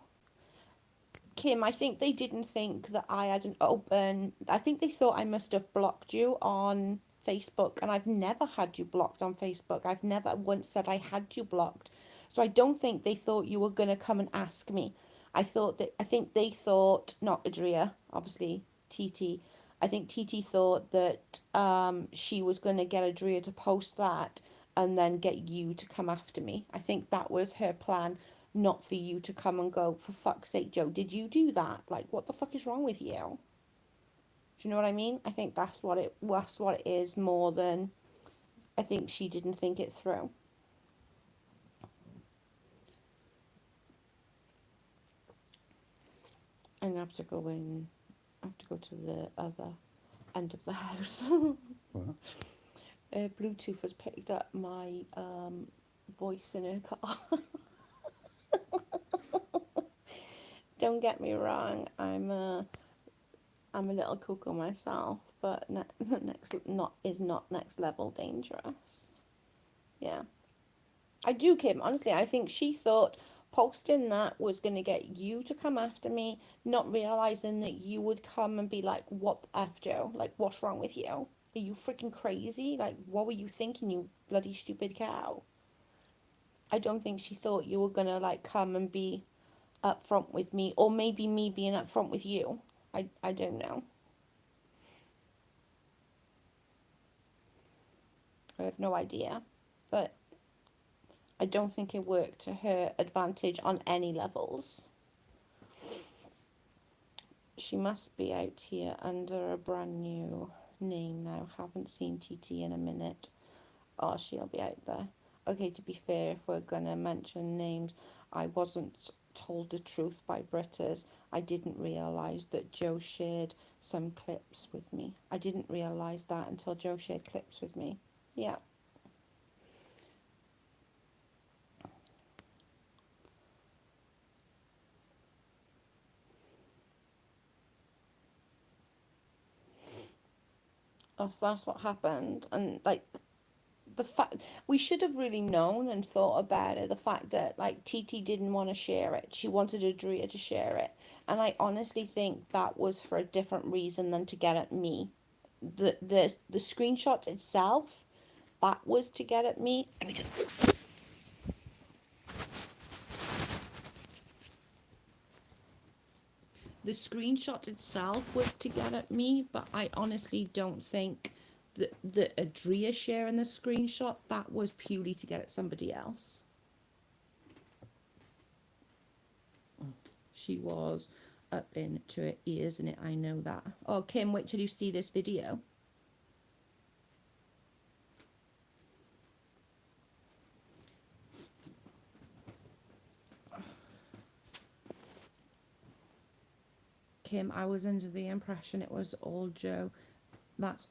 A: Kim, I think they didn't think that I had I think they thought I must have blocked you on Facebook, and I've never had you blocked on Facebook. I've never once said I had you blocked. So I don't think they thought you were going to come and ask me. I think they thought, not Adria, obviously, TT. I think TT thought that she was going to get Adria to post that and then get you to come after me. I think that was her plan, not for you to come and go, for fuck's sake, Joe, did you do that? Like, what the fuck is wrong with you? Do you know what I mean? I think that's what it is, more than I think she didn't think it through. I'm gonna have to go to the other end of the house.
B: What?
A: Bluetooth has picked up my voice in her car. Don't get me wrong, I'm a little cuckoo myself, but not next level dangerous. Yeah, I do, Kim. Honestly, I think she thought posting that was going to get you to come after me, not realizing that you would come and be like, "What the F, Joe? Like, what's wrong with you? Are you freaking crazy? Like, what were you thinking, you bloody stupid cow?" I don't think she thought you were gonna like come and be upfront with me, or maybe me being upfront with you. I don't know. I have no idea, but I don't think it worked to her advantage on any levels. She must be out here under a brand new name now. Haven't seen TT in a minute. Oh, she'll be out there. Okay, to be fair, if we're gonna mention names, I wasn't told the truth by Britters. I didn't realise that Joe shared some clips with me. I didn't realise that until Joe shared clips with me. Yeah. That's what happened. And like, the fact, we should have really known and thought about it, the fact that like TT didn't want to share it. She wanted Adria to share it, and I honestly think that was for a different reason than to get at me. The screenshot itself, that was to get at me. Let me just put this. The screenshot itself was to get at me, but I honestly don't think the Adria sharing the screenshot, that was purely to get at somebody else. She was up into her ears in it, I know that. Oh, Kim, wait till you see this video. Kim, I was under the impression it was all Joe. That's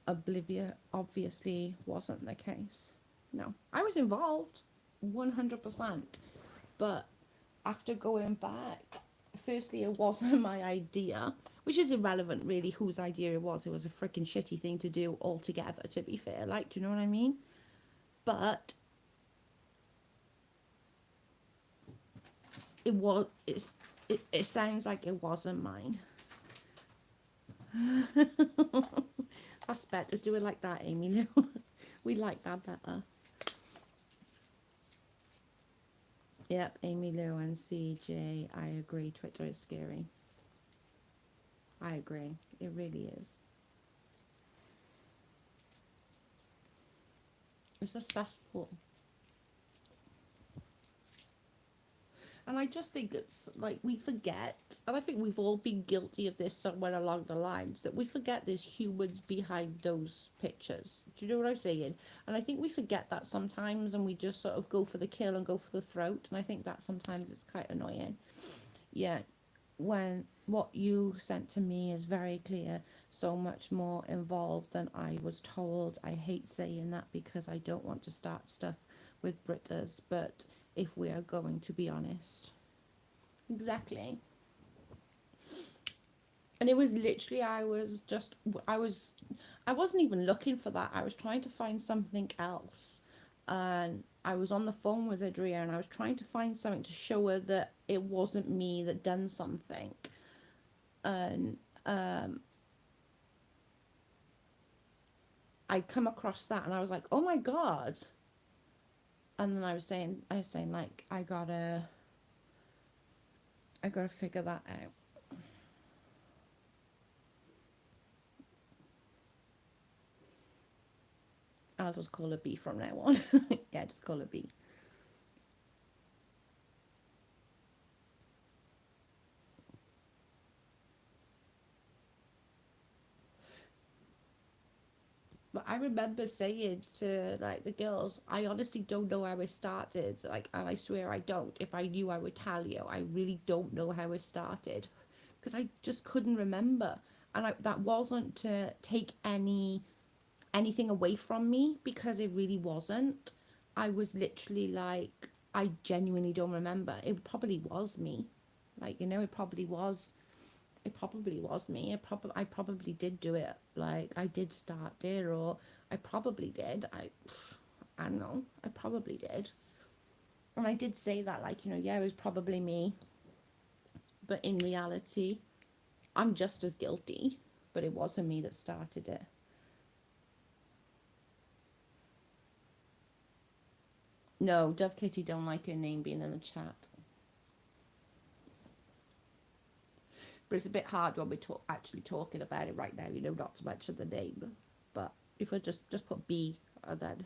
A: obviously wasn't the case. No, I was involved 100%. But after going back, firstly, it wasn't my idea, which is irrelevant really whose idea it was. It was a freaking shitty thing to do altogether, to be fair. Like, do you know what I mean? But it sounds like it wasn't mine. That's better. Do it like that, Amy Lou. We like that better. Yep, Amy Lou and CJ, I agree. Twitter is scary. I agree. It really is. It's a cesspool. And I just think it's like we forget, and I think we've all been guilty of this somewhere along the lines, that we forget there's humans behind those pictures. Do you know what I'm saying? And I think we forget that sometimes, and we just sort of go for the kill and go for the throat. And I think that sometimes it's quite annoying. Yeah, when what you sent to me is very clear, so much more involved than I was told. I hate saying that because I don't want to start stuff with Britas, but if we are going to be honest. Exactly. And it was literally, I wasn't even looking for that. I was trying to find something else. And I was on the phone with Adria and I was trying to find something to show her that it wasn't me that done something. And I come across that and I was like, oh my God. And then I was saying like, I gotta figure that out. I'll just call her B from now on. Yeah, just call her B. But I remember saying to like the girls, I honestly don't know how it started. Like, and I swear I don't. If I knew, I would tell you. I really don't know how it started because I just couldn't remember. And that wasn't to take anything away from me because it really wasn't. I was literally like, I genuinely don't remember. It probably was me. Like, you know, it probably was me. I probably did do it. Like, I did start it, or I probably did. I don't know. I probably did. And I did say that, like, you know, yeah, it was probably me. But in reality, I'm just as guilty. But it wasn't me that started it. No, Dove Kitty don't like her name being in the chat. But it's a bit hard when we're actually talking about it right now, you know, not to mention the name. But if I just put B and then...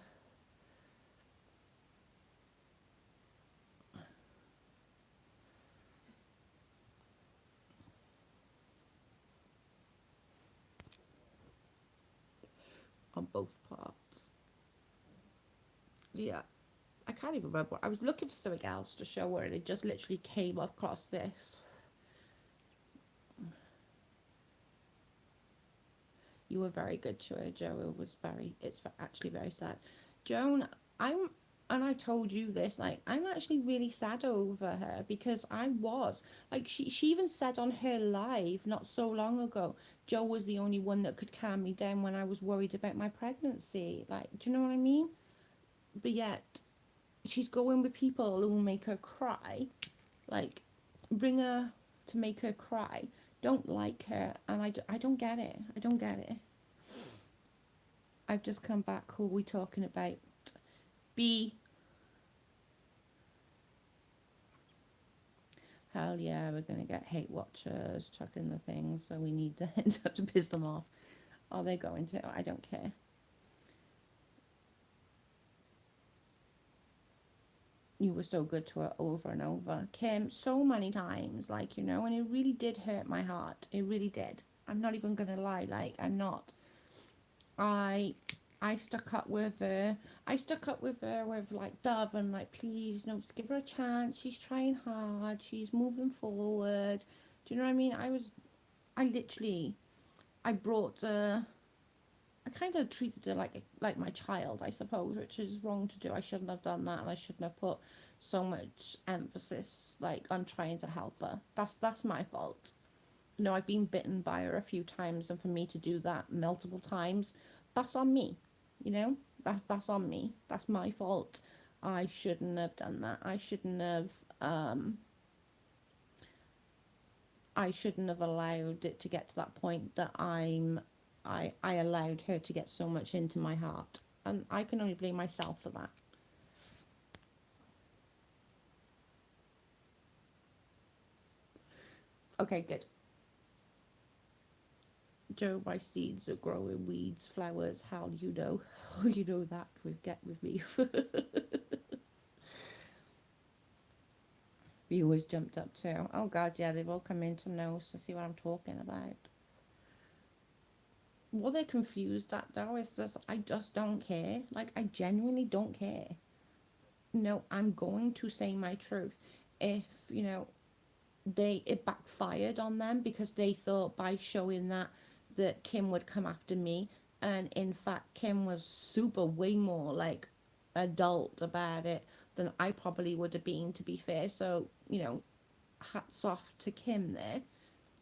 A: on both parts. Yeah. I can't even remember. I was looking for something else to show her and it just literally came across this. You were very good to her, Joe. It's actually very sad. Joan, and I told you this, like, I'm actually really sad over her because I was, like, she even said on her live not so long ago, Joe was the only one that could calm me down when I was worried about my pregnancy. Like, do you know what I mean? But yet, she's going with people who will make her cry. Like, bring her to make her cry. Don't like her, and I don't get it. I don't get it. I've just come back. Who are we talking about? B. Hell yeah, we're gonna get hate watchers chucking the things, so we need the hands up to piss them off. Are they going to? I don't care. You were so good to her over and over, Kim, so many times, like, you know, and it really did hurt my heart. It really did. I'm not even gonna lie, like, I'm not. I stuck up with her. I stuck up with her with, like, Dove and, like, please, no, just give her a chance. She's trying hard. She's moving forward. Do you know what I mean? I brought, I kind of treated her like my child, I suppose, which is wrong to do. I shouldn't have done that, and I shouldn't have put so much emphasis, like, on trying to help her. That's my fault. You know, I've been bitten by her a few times, and for me to do that multiple times, that's on me. You know, that's on me. That's my fault. I shouldn't have done that. I shouldn't have allowed it to get to that point that I allowed her to get so much into my heart. And I can only blame myself for that. Okay, good. Joe, my seeds are growing weeds, flowers, hell, you know. You know that, get with me. Viewers jumped up too. Oh god, yeah, they've all come in to know to see what I'm talking about. What they're confused at though is just, I just don't care. Like, I genuinely don't care. No, I'm going to say my truth. If, you know, it backfired on them because they thought by showing that Kim would come after me, and in fact Kim was super way more like adult about it than I probably would have been, to be fair. So, you know, hats off to Kim there.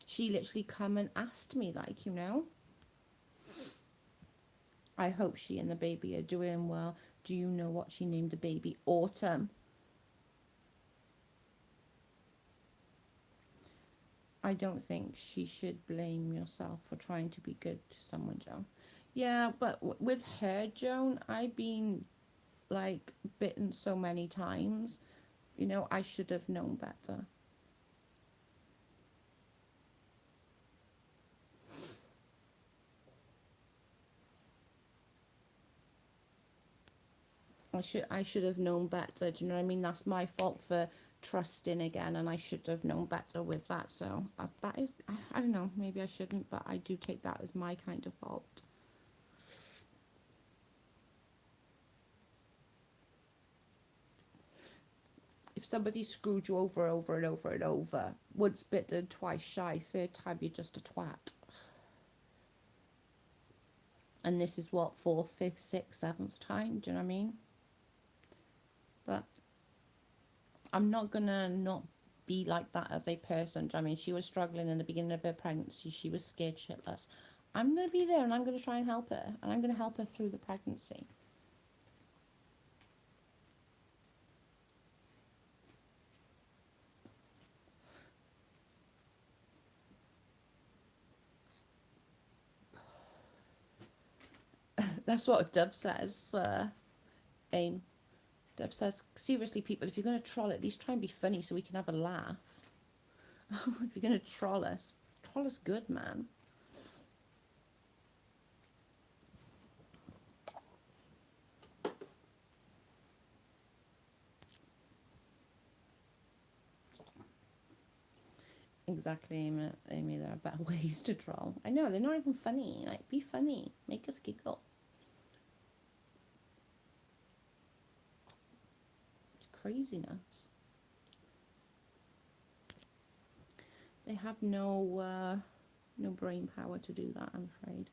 A: She literally come and asked me, like, you know, I hope she and the baby are doing well. Do you know what she named the baby? Autumn. I don't think she should blame yourself for trying to be good to someone, Joan. Yeah, but with her, Joan, I've been like bitten so many times. You know, I should have known better. I should have known better. Do you know what I mean? That's my fault for trusting again, and I should have known better with that. So that is, I don't know, maybe I shouldn't, but I do take that as my kind of fault. If somebody screwed you over and over and over, once bitten, twice shy, third time you're just a twat. And this is what, fourth, fifth, sixth, seventh time, do you know what I mean? But I'm not gonna not be like that as a person. Do you know what I mean? She was struggling in the beginning of her pregnancy. She was scared shitless. I'm gonna be there and I'm gonna try and help her. And I'm gonna help her through the pregnancy. That's what Dub says, AIM. Deb says, seriously, people, if you're going to troll, at least try and be funny so we can have a laugh. If you're going to troll us good, man. Exactly, Amy, there are better ways to troll. I know, they're not even funny. Like, be funny. Make us giggle. It's craziness. They have no brain power to do that, I'm afraid.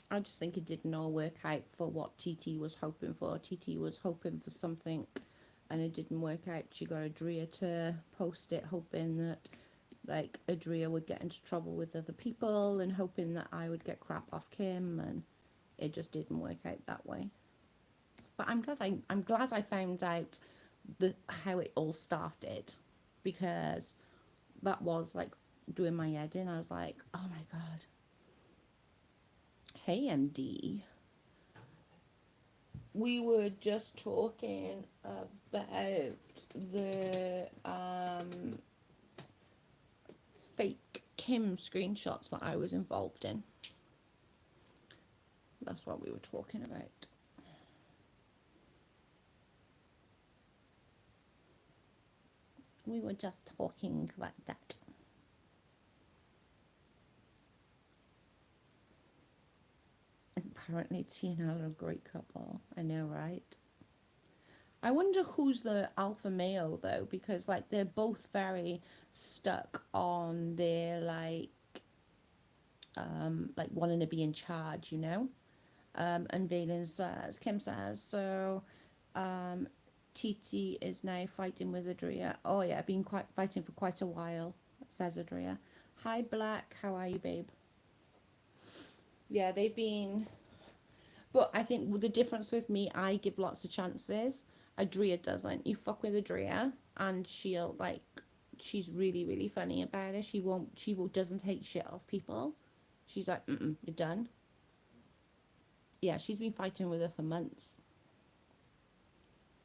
A: I just think it didn't all work out for what TT was hoping for. TT was hoping for something and it didn't work out. She got Adria to post it, hoping that like Adria would get into trouble with other people and hoping that I would get crap off Kim, and it just didn't work out that way. But I'm glad I found out how it all started, because that was like doing my head in. I was like, oh my god. Hey MD. We were just talking about the fake Kim screenshots that I was involved in. That's what we were talking about. We were just talking about that. Apparently Tina are a great couple. I know, right? I wonder who's the alpha male though, because like they're both very stuck on their like wanting to be in charge, you know. And Valen says, Kim says, so Titi is now fighting with Adria. Oh yeah, been quite fighting for quite a while, says Adria. Hi Black, how are you, babe? Yeah, they've been, but I think with the difference with me, I give lots of chances. Adria doesn't. You fuck with Adria, and she'll like, she's really really funny about it. She doesn't take shit off people. She's like, you're done. Yeah, she's been fighting with her for months.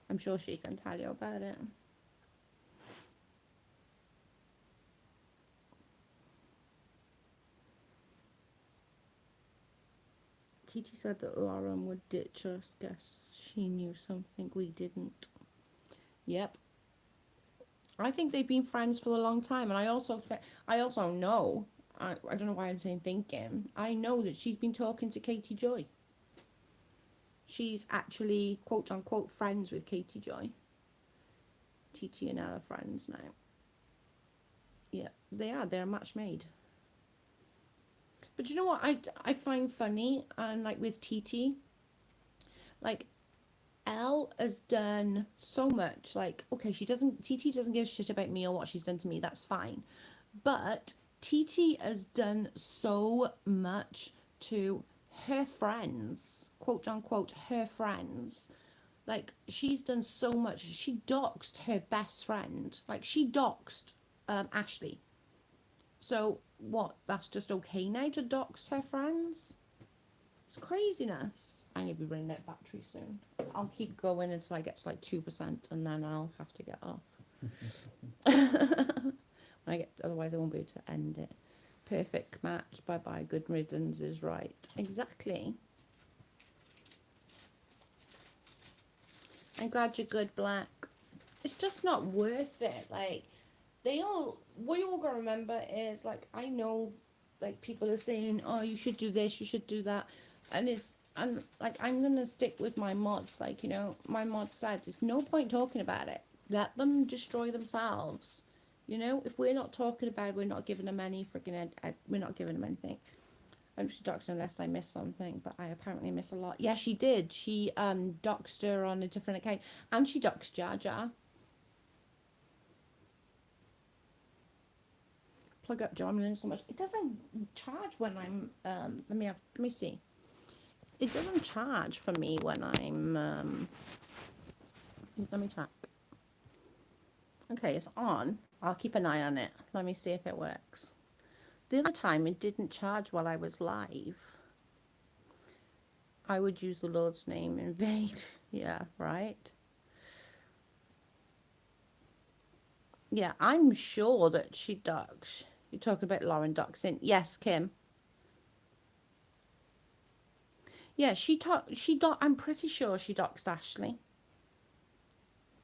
A: I'm sure she can tell you about it. Titi said that Lauren would ditch us. Guess she knew something we didn't. Yep. I think they've been friends for a long time, and I also know. I don't know why I'm saying thinking. I know that she's been talking to Katie Joy. She's actually quote unquote friends with Katie Joy. Titi and Ella are friends now. Yeah, they are. They're a match made. But you know what I find funny, and like with Titi, like Elle has done so much. Like, okay, Titi doesn't give a shit about me or what she's done to me. That's fine. But Titi has done so much to her friends, quote unquote, her friends. Like, she's done so much. She doxed her best friend. Like, she doxed Ashley. So, what? That's just okay now to dox her friends? It's craziness. I'm going to be running out of battery soon. I'll keep going until I get to like 2% and then I'll have to get off. Otherwise I won't be able to end it. Perfect match. Bye bye. Good riddance is right. Exactly. I'm glad you're good, Black. It's just not worth it. Like, what you all gotta remember is, like, I know, like, people are saying, oh, you should do this, you should do that. And like, I'm gonna stick with my mods. Like, you know, my mod said, there's no point talking about it. Let them destroy themselves. You know, if we're not talking about it, we're not giving them any freaking, we're not giving them anything. I'm just doxed unless I miss something, but I apparently miss a lot. Yeah, she did. She doxed her on a different account, and she doxed Jar Jar. Plug up Joe. I'm learning so much. It doesn't charge when I'm. Let me see. It doesn't charge for me when I'm. Let me check. Okay, it's on. I'll keep an eye on it. Let me see if it works. The other time it didn't charge while I was live. I would use the Lord's name in vain. Yeah, right. Yeah, I'm sure that she doxed. You're talking about Lauren doxing. Yes, Kim. Yeah, I'm pretty sure she doxed Ashley.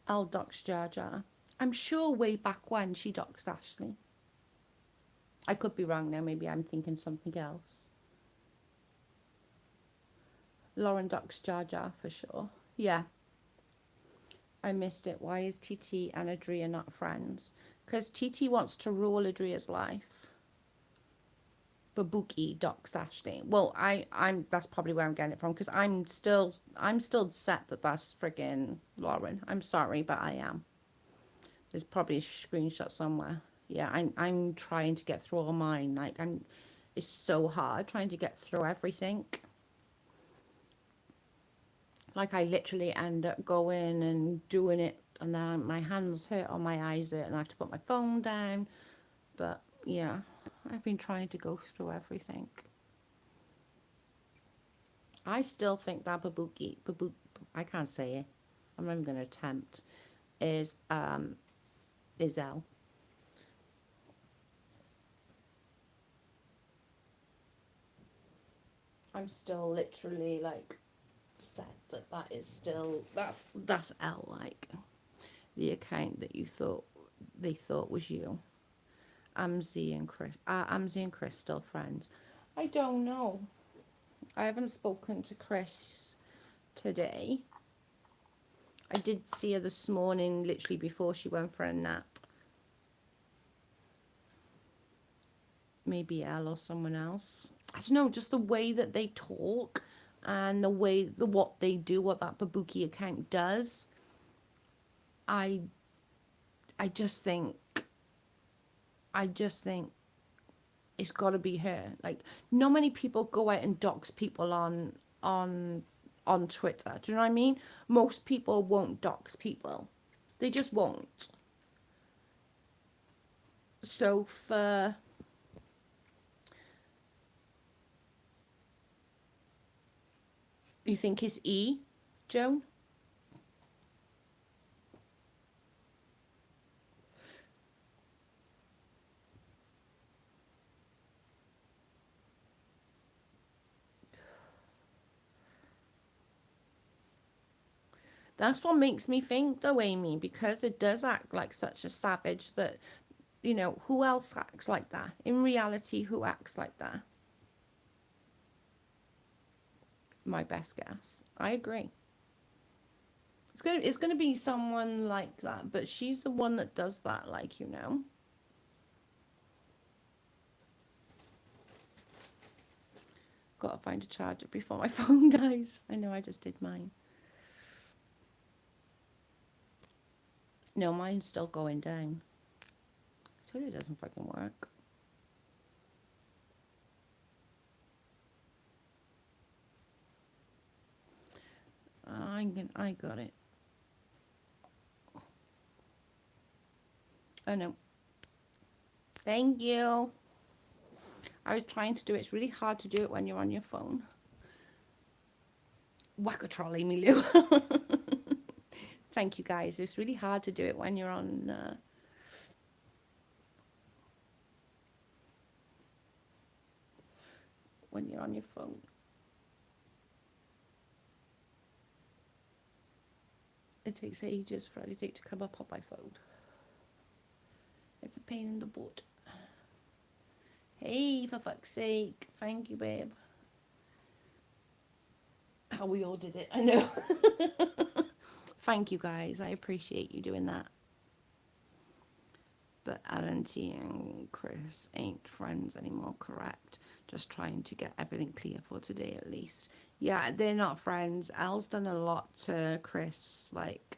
A: I'll dox Jar Jar. I'm sure way back when she doxed Ashley. I could be wrong now. Maybe I'm thinking something else. Lauren doxed Jar Jar for sure. Yeah. I missed it. Why is TT and Adria not friends? Because TT wants to rule Adria's life. Babuki doxed Ashley. Well, I'm that's probably where I'm getting it from, because I'm still set that that's friggin' Lauren. I'm sorry, but I am. There's probably a screenshot somewhere. Yeah, I'm trying to get through all mine. Like, it's so hard trying to get through everything. Like, I literally end up going and doing it, and then my hands hurt or my eyes hurt, and I have to put my phone down. But yeah, I've been trying to go through everything. I still think that I can't say it. I'm not even going to attempt. Is Elle. I'm still literally like said that is still that's Elle, like the account that they thought was you. Amzi and Chris still friends. I don't know. I haven't spoken to Chris today. I did see her this morning, literally before she went for a nap. Maybe Elle or someone else. I don't know, just the way that they talk and the way, what they do, what that Babuki account does. I just think it's got to be her. Like, not many people go out and dox people on Twitter. Do you know what I mean? Most people won't dox people. They just won't. So for... You think it's E, Joan? That's what makes me think though, Amy, because it does act like such a savage that, you know, who else acts like that? In reality, who acts like that? My best guess. I agree. It's gonna be someone like that, but she's the one that does that, like, you know. Gotta find a charger before my phone dies. I know I just did mine. No, mine's still going down. I told you it doesn't fucking work. I got it. Oh no. Thank you. I was trying to do it. It's really hard to do it when you're on your phone. Whack a trolley, me Lou. Thank you guys. It's really hard to do it when you're on your phone. It takes ages for anything to come up on my phone. It's a pain in the butt. Hey, for fuck's sake. Thank you, babe. How we all did it. I know. Thank you, guys. I appreciate you doing that. But Alan T and Chris ain't friends anymore, correct? Just trying to get everything clear for today, at least. Yeah, they're not friends. Al's done a lot to Chris. Like,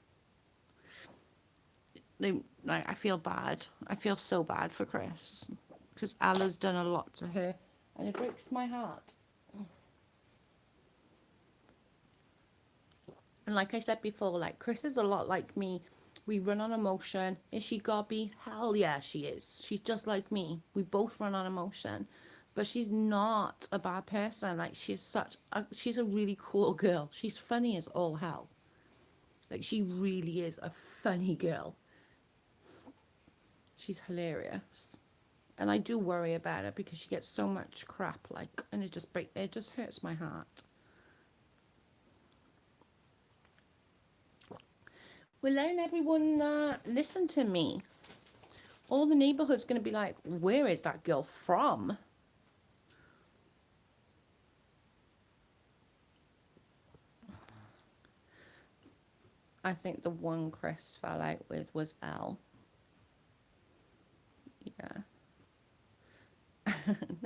A: I feel bad. I feel so bad for Chris. Because Al has done a lot to her. And it breaks my heart. And like I said before, like, Chris is a lot like me. We run on emotion. Is she gobby? Hell yeah, she is. She's just like me. We both run on emotion. But she's not a bad person. Like, she's a really cool girl. She's funny as all hell. Like, she really is a funny girl. She's hilarious. And I do worry about her because she gets so much crap, like, and it just hurts my heart. We're letting everyone listen to me. All the neighborhood's going to be like, where is that girl from? I think the one Chris fell out with was Elle. Yeah.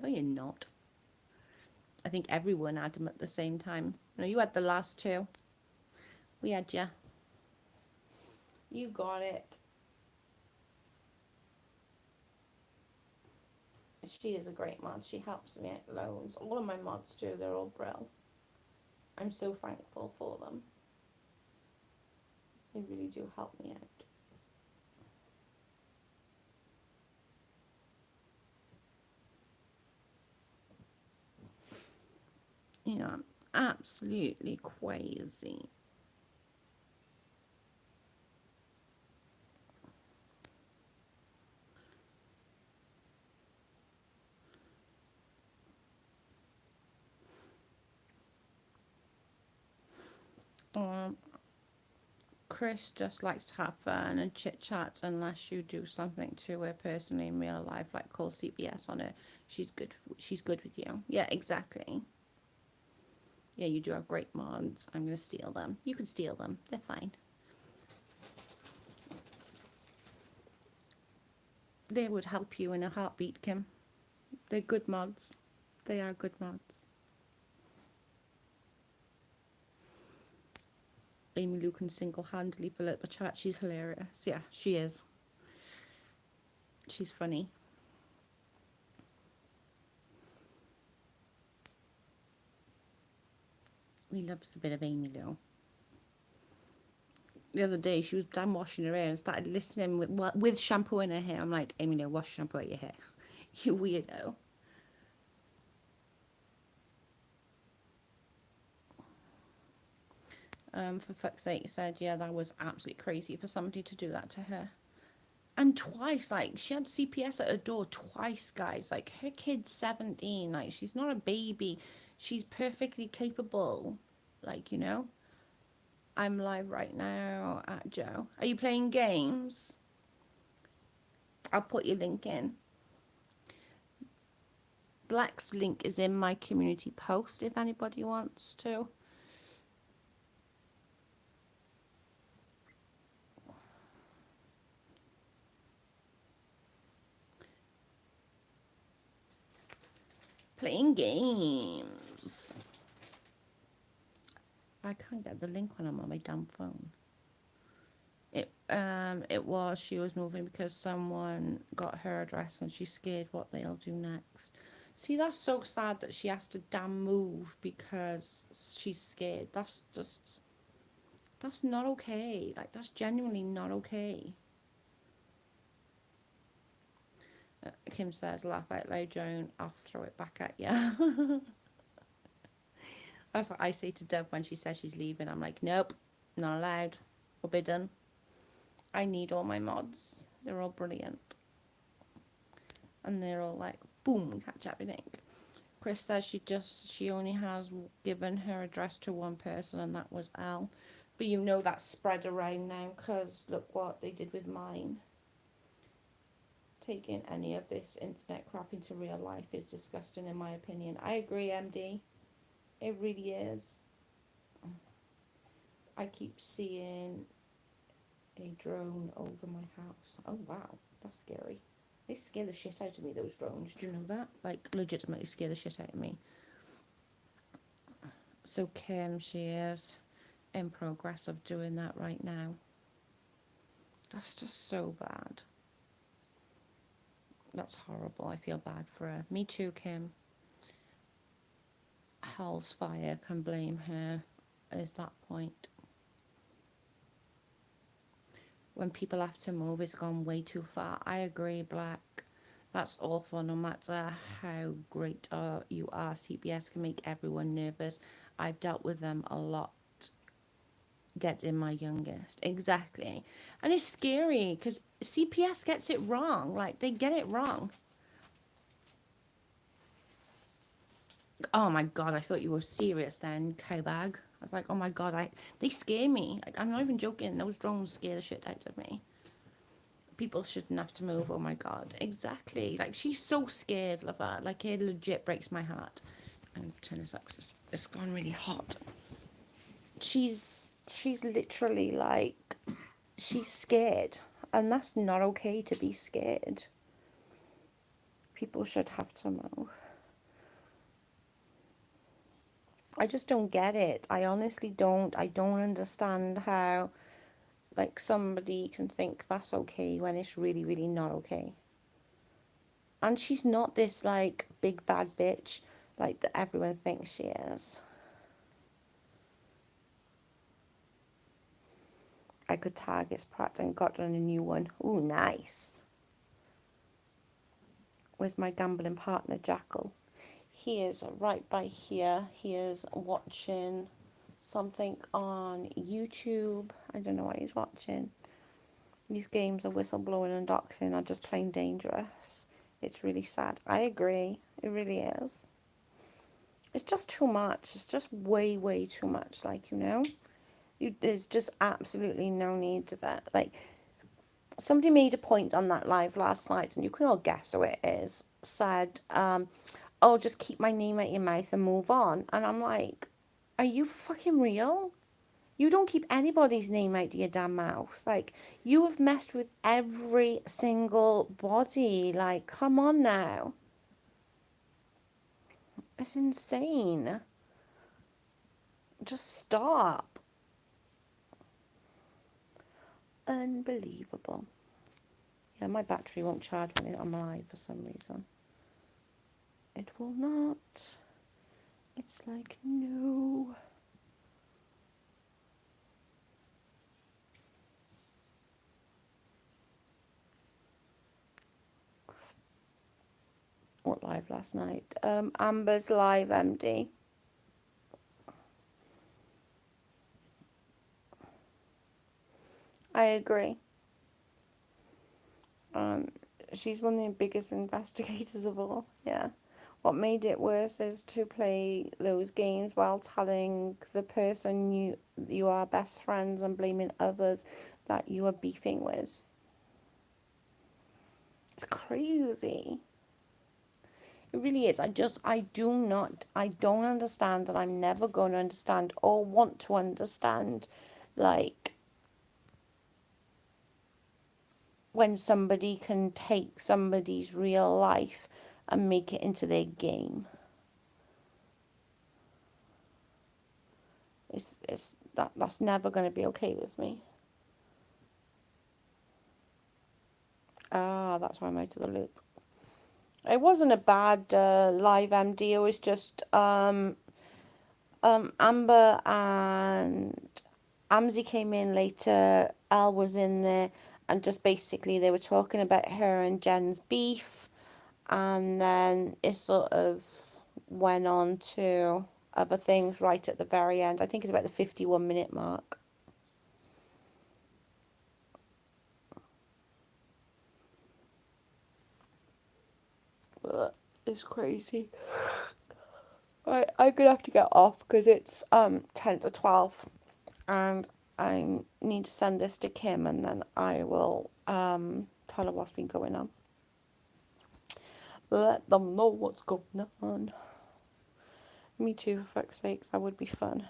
A: No, you're not. I think everyone had them at the same time. No, you had the last two. We had you. You got it. She is a great mod. She helps me out loads. All of my mods do. They're all brill. I'm so thankful for them. They really do help me out. You know, I'm absolutely crazy. Chris just likes to have fun and chit chat unless you do something to her personally in real life, like call CPS on her. She's good with you. Yeah, exactly. Yeah, you do have great mods. I'm gonna steal them. You can steal them. They're fine. They would help you in a heartbeat, Kim. They're good mods. They are good mods. Amy Lou can single-handedly fill up a chat. She's hilarious. Yeah, she is. She's funny. We loves a bit of Amy Lou. The other day, she was done washing her hair and started listening with shampoo in her hair. I'm like, Amy Lou, wash shampoo out your hair. You weirdo. For fuck's sake, said, yeah, that was absolutely crazy for somebody to do that to her. And twice, like, she had CPS at her door twice, guys. Like, her kid's 17. Like, she's not a baby. She's perfectly capable. Like, you know. I'm live right now at Joe. Are you playing games? I'll put your link in. Black's link is in my community post if anybody wants to. Playing games. I can't get the link when I'm on my damn phone. She was moving because someone got her address and she's scared what they'll do next. See, that's so sad that she has to damn move because she's scared. That's not okay. Like, that's genuinely not okay. Kim says, laugh out loud, Joan. I'll throw it back at you. That's what I say to Deb when she says she's leaving. I'm like, nope, not allowed. Forbidden. I need all my mods. They're all brilliant. And they're all like, boom, catch everything. Chris says she only has given her address to one person, and that was Al. But you know that's spread around now, because look what they did with mine. Taking any of this internet crap into real life is disgusting, in my opinion. I agree, MD. It really is. I keep seeing a drone over my house. Oh, wow. That's scary. They scare the shit out of me, those drones. Do you know that? Like, legitimately scare the shit out of me. So Kim, she is in progress of doing that right now. That's just so bad. That's horrible. I feel bad for her. Me too, Kim. Hell's fire can blame her. Is that point? When people have to move, it's gone way too far. I agree, Black. That's awful. No matter how great you are, CPS can make everyone nervous. I've dealt with them a lot. Getting my youngest. Exactly. And it's scary because CPS gets it wrong. Like, they get it wrong. Oh my God, I thought you were serious then, cowbag. I was like, oh my God, they scare me. Like, I'm not even joking. Those drones scare the shit out of me. People shouldn't have to move. Oh my God. Exactly. Like, she's so scared of her. Like, it legit breaks my heart. I'm going to turn this up because it's gone really hot. She's literally like, she's scared. And that's not okay to be scared. People should have to move. I just don't get it. I honestly don't. I don't understand how, like, somebody can think that's okay when it's really, really not okay. And she's not this, like, big bad bitch, like, that everyone thinks she is. I could tag his Pratt and got on a new one. Ooh, nice. Where's my gambling partner, Jackal? He is right by here. He is watching something on YouTube. I don't know what he's watching. These games of whistleblowing and doxing are just plain dangerous. It's really sad. I agree. It really is. It's just too much. It's just way, way too much. Like, you know, there's just absolutely no need to that. Like, somebody made a point on that live last night, and you can all guess who it is, said, oh, just keep my name out your mouth and move on. And I'm like, are you fucking real? You don't keep anybody's name out of your damn mouth. Like, you have messed with every single body. Like, come on now. It's insane. Just stop. Unbelievable. Yeah, my battery won't charge when I'm live for some reason. It will not. It's like, no. What live last night? Amber's live, MD. I agree. She's one of the biggest investigators of all. Yeah. What made it worse is to play those games while telling the person you are best friends and blaming others that you are beefing with. It's crazy. It really is. I don't understand, and I'm never going to understand or want to understand, like, when somebody can take somebody's real life and make it into their game. That's never going to be okay with me. Ah, that's why I'm out of the loop. It wasn't a bad live MD. It was just Amber and Amzi came in later. Al was in there, and just basically they were talking about her and Jen's beef, and then it sort of went on to other things right at the very end. I think it's about the 51-minute mark. But it's crazy. Right, I'm gonna have to get off because it's 10 to 12, and I need to send this to Kim, and then I will tell her what's been going on. Let them know what's going on. Me too, for fuck's sake, that would be fun.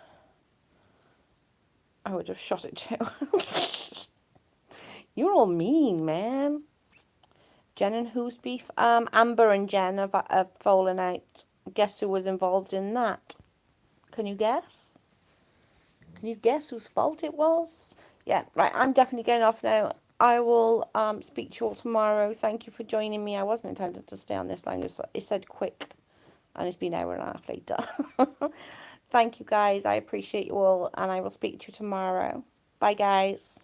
A: I would have shot it too. You're all mean, man. Jen and who's beef? Amber and Jen have fallen out. Guess who was involved in that? Can you guess? Can you guess whose fault it was? Yeah, right, I'm definitely getting off now. I will speak to you all tomorrow. Thank you for joining me. I wasn't intended to stay on this long. It said quick, and it's been an hour and a half later. Thank you, guys. I appreciate you all, and I will speak to you tomorrow. Bye, guys.